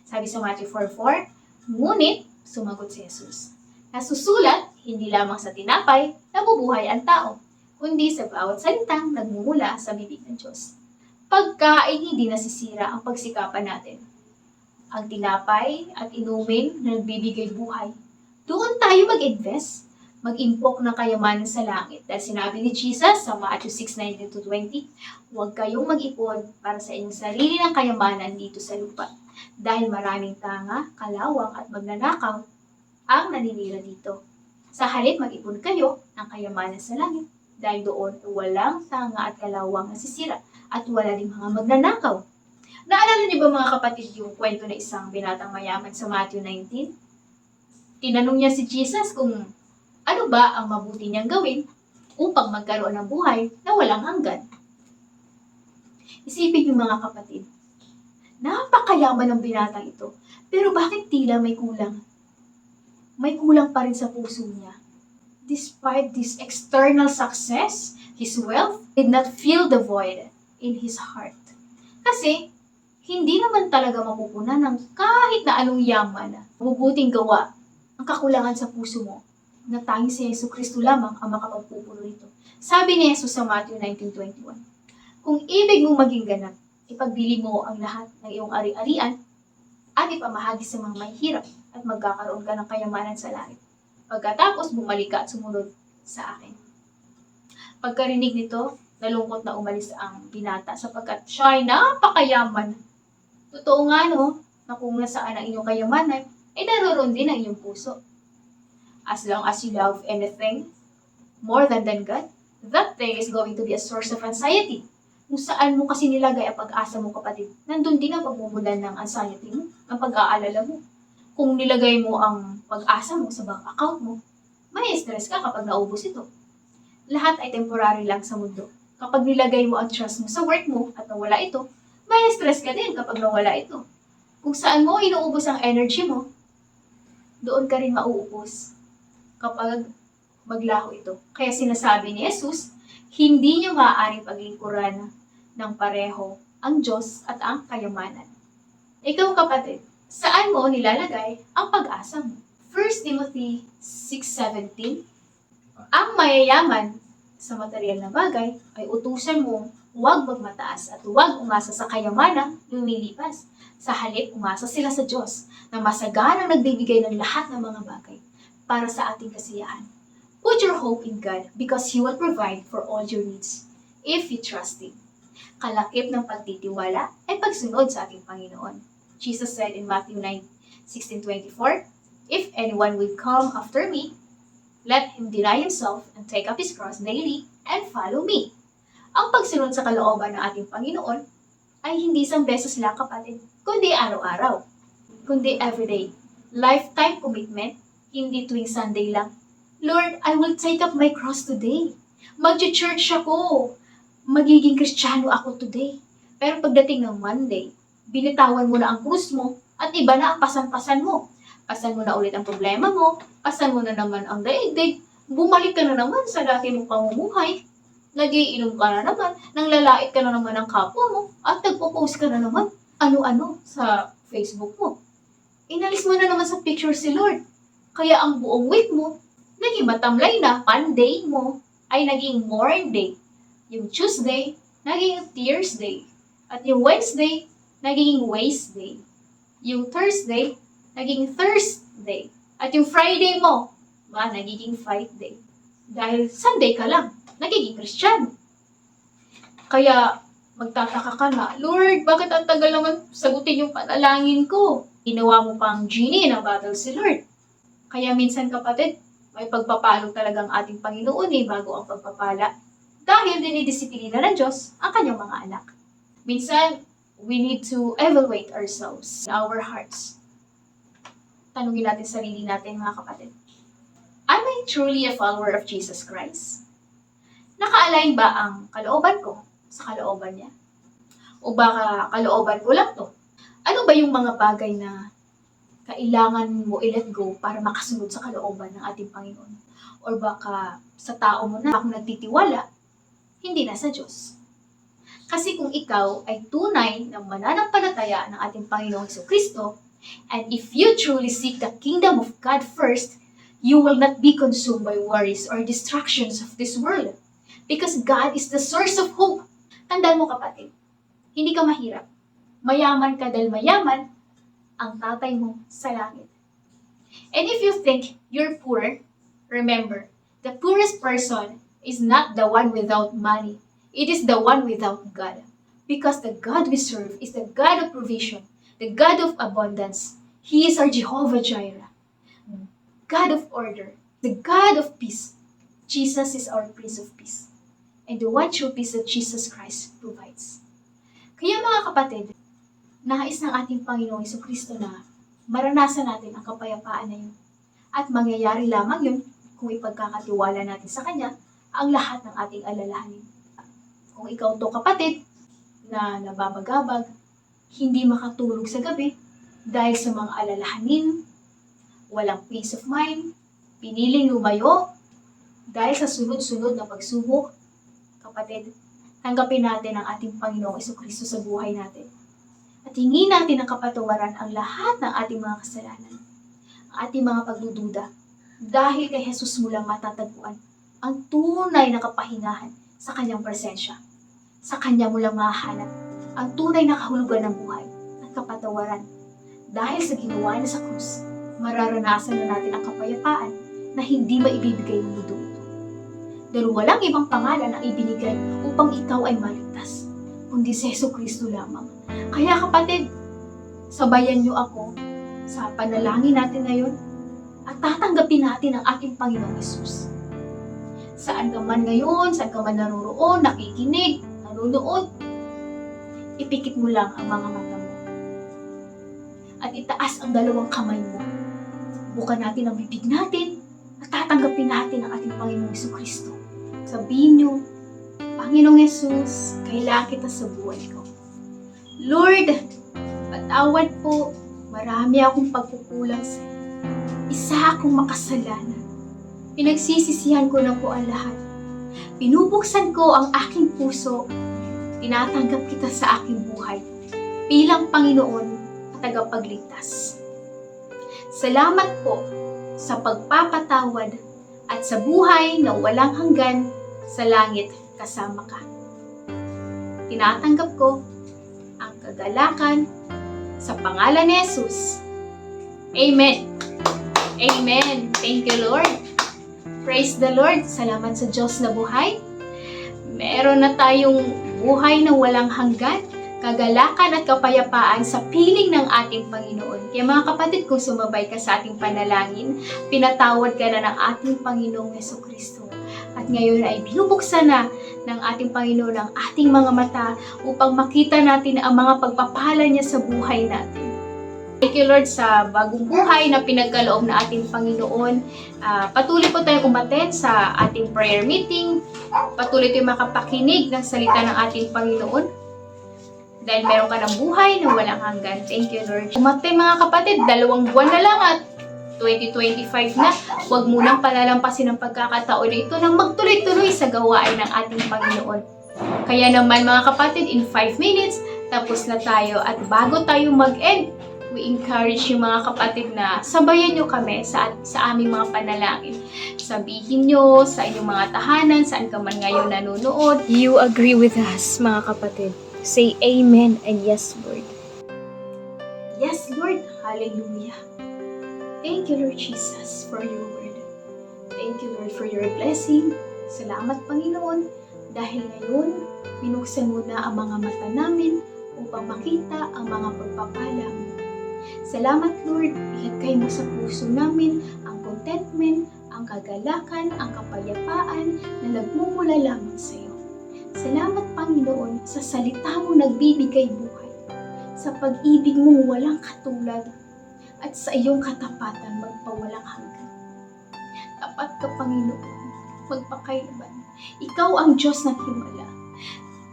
Sabi sa Matthew 4:4, ngunit sumagot si Jesus, nasusulat hindi lamang sa tinapay nabubuhay ang tao, kundi sa bawat salitang nagmumula sa bibig ng Diyos. Pagkain hindi nasisira ang pagsikapan natin. Ang tinapay at inumin na nagbibigay buhay. Doon tayo mag-invest, mag-impok ng kayamanan sa langit. Dahil sinabi ni Jesus sa Matthew 6:19-20, huwag kayong mag-ipon para sa inyong sarili ng kayamanan dito sa lupa. Dahil maraming tanga, kalawang at magnanakaw ang naninira dito. Sa halip, mag-ipon kayo ng kayamanan sa langit, dahil doon walang tanga at kalawang nasisira at wala ding mga magnanakaw. Naalala niyo ba mga kapatid yung kwento na isang binatang mayaman sa Matthew 19? Tinanong niya si Jesus kung ano ba ang mabuti niyang gawin upang magkaroon ng buhay na walang hanggan. Isipin niyo mga kapatid, napakayaman ng binatang ito, pero bakit tila may kulang? May kulang pa rin sa puso niya. Despite this external success, his wealth did not fill the void in his heart. Kasi, hindi naman talaga mapupunan ng kahit na anong yaman, mabubuting gawa, ang kakulangan sa puso mo, na tanging si Jesucristo lamang ang makapagpupuno nito. Sabi ni Jesus sa Matthew 19:21, kung ibig mong maging ganap, ipagbili mo ang lahat ng iyong ari-arian at ipamahagi sa mga mahihirap at magkakaroon ka ng kayamanan sa langit. Pagkatapos, bumalik ka at sumunod sa akin. Pagkarinig nito, nalungkot na umalis ang binata sapagkat siya ay napakayaman. Totoo nga no, na kung nasaan ang inyong kayamanan, ay naroon din ang inyong puso. As long as you love anything more than God, that thing is going to be a source of anxiety. Kung saan mo kasi nilagay ang pag-asa mo, kapatid, nandun din ang pagmumulan ng anxiety mo, ang pag-aalala mo. Kung nilagay mo ang pag-asa mo sa bank account mo, may stress ka kapag naubos ito. Lahat ay temporary lang sa mundo. Kapag nilagay mo ang trust mo sa work mo at nawala ito, may stress ka din kapag nawala ito. Kung saan mo inuubos ang energy mo, doon ka rin mauubos kapag maglaho ito. Kaya sinasabi ni Jesus, hindi niyo maaaring paglingkuran ng pareho ang Diyos at ang kayamanan. Ikaw kapatid, saan mo nilalagay ang pag-asa mo? 1 Timothy 6:17, ang mayayaman sa material na bagay ay utusan mo huwag magmataas at huwag umasa sa kayamanang lumilipas. Sa halip, umasa sila sa Diyos na masaganang nagbibigay ng lahat ng mga bagay para sa ating kasiyahan. Put your hope in God because He will provide for all your needs if you trust Him. Kalakip ng pagtitiwala ay pagsunod sa ating Panginoon. Jesus said in Matthew 9:16-24, if anyone will come after me, let him deny himself and take up his cross daily and follow me. Ang pagsunod sa kalooban ng ating Panginoon ay hindi isang beses lang kapatid, kundi araw-araw, kundi everyday. Lifetime commitment, hindi tuwing Sunday lang. Lord, I will take up my cross today. Mag-church ako. Magiging Kristiyano ako today. Pero pagdating ng Monday, binitawan mo na ang krus mo at iba na ang pasan-pasan mo. Pasan mo na ulit ang problema mo, pasan mo na naman ang daigdig, bumalik ka na naman sa dati mong pamumuhay, nagiinom ka na naman, nanglalait ka na naman ng kapwa mo, at nagpo-post ka na naman ano-ano sa Facebook mo. Inalis mo na naman sa picture si Lord. Kaya ang buong week mo, naging matamlay na. Monday mo ay naging mourn day. Yung Tuesday, naging tears day. At yung Wednesday, naging waste day. Yung Thursday, naging Thursday. At yung Friday mo, nagiging fight day. Dahil Sunday ka lang, nagiging Kristiyano. Kaya, magtataka ka na, Lord, bakit ang tagal naman sagutin yung panalangin ko? Ginawa mo pang genie ng battle si Lord. Kaya minsan kapatid, may pagpapalo talagang ating Panginoon bago ang pagpapala. Dahil dinidisiplina ng Diyos ang kanyang mga anak. Minsan, we need to evaluate ourselves, our hearts. Tanungin natin sarili natin mga kapatid. Am I truly a follower of Jesus Christ? Naka-align ba ang kalooban ko sa kalooban niya? O baka kalooban ko lang to? Ano ba yung mga bagay na kailangan mo i-let go para makasunod sa kalooban ng ating Panginoon? Or baka sa tao mo na akong nagtitiwala, hindi na sa Diyos. Kasi kung ikaw ay tunay na mananampalataya ng ating Panginoong Jesucristo, and if you truly seek the kingdom of God first, you will not be consumed by worries or distractions of this world. Because God is the source of hope. Tandaan mo kapatid, hindi ka mahirap. Mayaman ka dahil mayaman ang tatay mo sa langit. And if you think you're poor, remember, the poorest person is not the one without money. It is the one without God. Because the God we serve is the God of provision, the God of abundance. He is our Jehovah Jireh, God of order. The God of peace. Jesus is our Prince of Peace. And the one true peace that Jesus Christ provides. Kaya mga kapatid, nais ng ating Panginoong Jesucristo na maranasan natin ang kapayapaan na yun. At mangyayari lamang yun kung ipagkakatiwala natin sa Kanya ang lahat ng ating alalahanin. Kung ikaw to kapatid na nababagabag, hindi makatulog sa gabi dahil sa mga alalahanin, walang peace of mind, piniling lumayo dahil sa sunod-sunod na pagsubok, kapatid, tanggapin natin ang ating Panginoong Jesucristo sa buhay natin. At hingin natin ang kapatawaran ang lahat ng ating mga kasalanan, ang ating mga pagdududa, dahil kay Jesus mo lang matatagpuan ang tunay na kapahingahan sa Kanyang presensya. Sa Kanya mo lang mahahanap ang tunay na kahulugan ng buhay at kapatawaran. Dahil sa ginawa niya sa krus, mararanasan na natin ang kapayapaan na hindi maibibigay ng mundo ito. Dahil walang ibang pangalan ang ibinigay upang ikaw ay maligtas, kundi si Jesucristo lamang. Kaya kapatid, sabayan niyo ako sa panalangin natin ngayon at tatanggapin natin ang ating Panginoong Hesus. Saan ka man ngayon, saan ka man naroroon, nakikinig, nanonood, ipikit mo lang ang mga mata mo. At itaas ang dalawang kamay mo. Bukan natin ang bibig natin at tatanggapin natin ang ating Panginoong Jesucristo. Sabihin niyo, Panginoong Hesus, kailangan kita sa buhay ko. Lord, patawad po, marami akong pagkukulang sa iyo. Isa akong makasalanan. Pinagsisisihan ko na po ang lahat. Pinubuksan ko ang aking puso. Tinatanggap kita sa aking buhay bilang Panginoon at tagapagligtas. Salamat po sa pagpapatawad at sa buhay na walang hanggan sa langit kasama ka. Tinatanggap ko ang kagalakan sa pangalan ni Jesus. Amen. Amen. Thank you, Lord. Praise the Lord. Salamat sa Diyos na buhay. Meron na tayong buhay na walang hanggan, kagalakan at kapayapaan sa piling ng ating Panginoon. Kaya mga kapatid, kung sumabay ka sa ating panalangin, pinatawad ka na ng ating Panginoong Jesucristo. At ngayon ay binubuksan na ng ating Panginoon ang ating mga mata upang makita natin ang mga pagpapala niya sa buhay natin. Thank you, Lord, sa bagong buhay na pinagkaloob na ating Panginoon. Patuloy po tayong umattend sa ating prayer meeting. Patuloy tayong makapakinig ng salita ng ating Panginoon. Dahil meron ka ng buhay na walang hanggan. Thank you, Lord. Umattend mga kapatid, 2 buwan na lang at 2025 na. Huwag munang palalampasin ang pagkakataon na ito nang magtuloy-tuloy sa gawain ng ating Panginoon. Kaya naman mga kapatid, in 5 minutes, tapos na tayo. At bago tayo mag-end, we encourage yung mga kapatid na sabayan nyo kami sa aming mga panalangin. Sabihin nyo sa inyong mga tahanan, saan ka man ngayon nanonood. You agree with us, mga kapatid. Say amen and yes, Lord. Yes, Lord. Hallelujah. Thank you, Lord Jesus, for your word. Thank you, Lord, for your blessing. Salamat, Panginoon, dahil ngayon, binuksan mo na ang mga mata namin upang makita ang mga pagpapala mo. Salamat, Lord, ilagay mo sa puso namin ang contentment, ang kagalakan, ang kapayapaan na nagmumula lamang sa iyo. Salamat, Panginoon, sa salita mo nagbibigay buhay, sa pag-ibig mo walang katulad, at sa iyong katapatan magpawalang hanggan. Tapat ka, Panginoon, magpakailanman. Ikaw ang Diyos ng himala.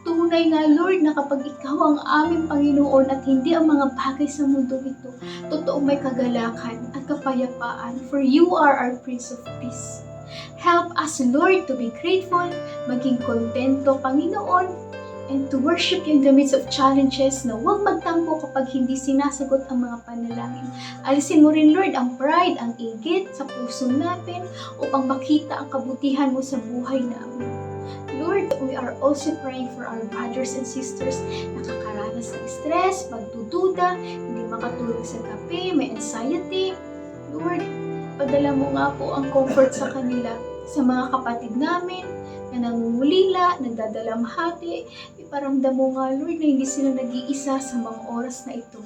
Tunay nga, Lord, na kapag ikaw ang aming Panginoon at hindi ang mga bagay sa mundo ito, totoo may kagalakan at kapayapaan, for you are our Prince of Peace. Help us, Lord, to be grateful, maging kontento, Panginoon, and to worship you in the midst of challenges na huwag magtampo kapag hindi sinasagot ang mga panalangin. Alisin mo rin, Lord, ang pride, ang inggit sa puso natin upang makita ang kabutihan mo sa buhay namin. Lord, we are also praying for our brothers and sisters na nakakaranas ng stress, pagdududa, hindi makatulog sa gabi, may anxiety. Lord, padala mo nga po ang comfort sa kanila, sa mga kapatid namin na nangungulila, nagdadalamhati. Iparamdam mo nga, Lord, na hindi sila nag-iisa sa mga oras na ito.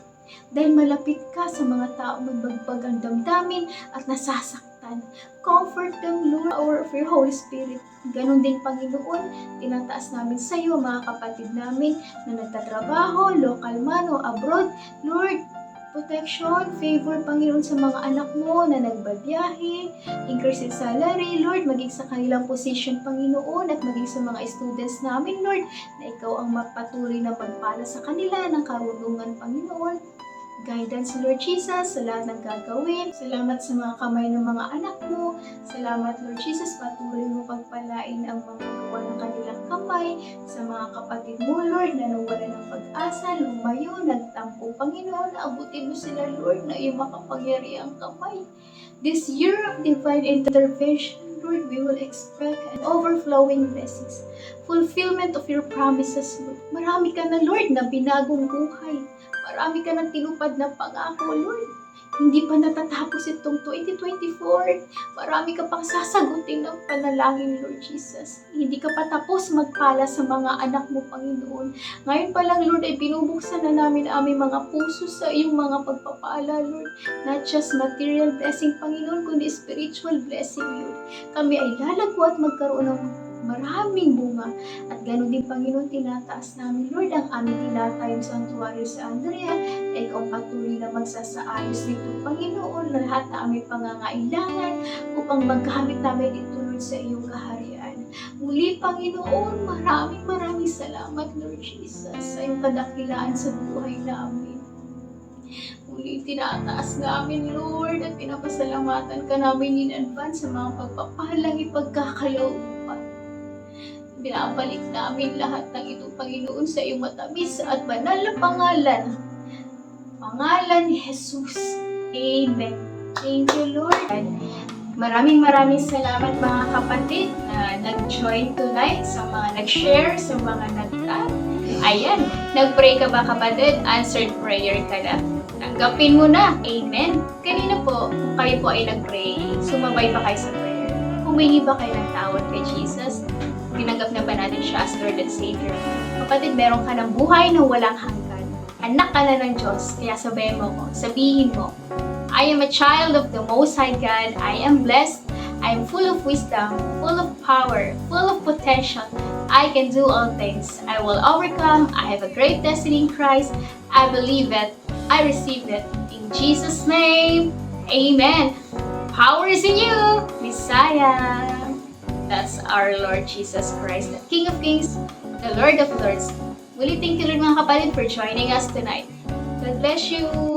Dahil malapit ka sa mga tao magbagbag ang damdamin at nasasaktan. Comfort them, Lord, power of your Holy Spirit. Ganon din, Panginoon, tinataas namin sa iyo mga kapatid namin na nagtatrabaho, local man o abroad. Lord, protection, favor, Panginoon, sa mga anak mo na nagbabiyahe, increase in salary, Lord, maging sa kanilang position, Panginoon, at maging sa mga students namin, Lord, na ikaw ang mapatuloy na magpala sa kanila ng karunungan, Panginoon. Guidance, Lord Jesus, sa lahat ng gagawin. Salamat sa mga kamay ng mga anak mo. Salamat, Lord Jesus, patuloy mo pagpalain ang mga gawa ng kanilang kamay sa mga kapatid mo, Lord, na nawala ng pag-asa, lumayo, nagtampo, Panginoon. Abutin mo sila, Lord, na iyong makapangyarihang kamay. This year of divine intervention, Lord, we will expect an overflowing blessings. Fulfillment of your promises, Lord. Marami ka na, Lord, na binagong buhay. Marami ka ng tinupad na pangako, Lord. Hindi pa natatapos itong 2024. Marami ka pang sasagutin ng panalangin, Lord Jesus. Hindi ka pa tapos magpala sa mga anak mo, Panginoon. Ngayon pa lang, Lord, ay binubuksan na namin aming mga puso sa iyong mga pagpapala, Lord. Not just material blessing, Panginoon, kundi spiritual blessing, Lord. Kami ay lalago at magkaroon ng maraming bunga. At gano'n din, Panginoon, tinataas namin, Lord, ang aming tinatayong santuario sa Andrea. Ikaw patuloy na magsasaayos dito, Panginoon, lahat na aming pangangailangan upang magkamit namin ito, Lord, sa iyong kaharian. Muli, Panginoon, maraming salamat, Lord Jesus, sa iyong kadakilaan sa buhay namin. Muli, tinataas namin, Lord, at pinapasalamatan ka namin in advance sa mga pagpapalang ipagkakaloob. Binabalik namin lahat ng ito, Panginoon, sa iyong matamis at banal na pangalan. Pangalan ni Jesus. Amen. Thank you, Lord. Maraming salamat mga kapatid na nag-join tonight, sa mga nag-share, sa mga nag-chat. Ayan, nag-pray ka ba, kapatid? Answered prayer ka na. Tanggapin mo na. Amen. Kanina po, kung kayo po ay nag-pray, sumabay pa kayo sa prayer. Humingi ba kayo ng tawad kay Jesus? Tinanggap na ba natin siya as Lord and Savior? Kapatid, meron ka ng buhay na walang hanggan. Anak ka na ng Diyos, kaya sabihin mo ko, sabihin mo, I am a child of the Most High God. I am blessed. I am full of wisdom, full of power, full of potential. I can do all things. I will overcome. I have a great destiny in Christ. I believe it. I receive it. In Jesus' name, amen. Power is in you, Messiah. That's our Lord Jesus Christ, the King of Kings, the Lord of Lords. Muli, thank you, Lord, mga kapatid, for joining us tonight. God bless you.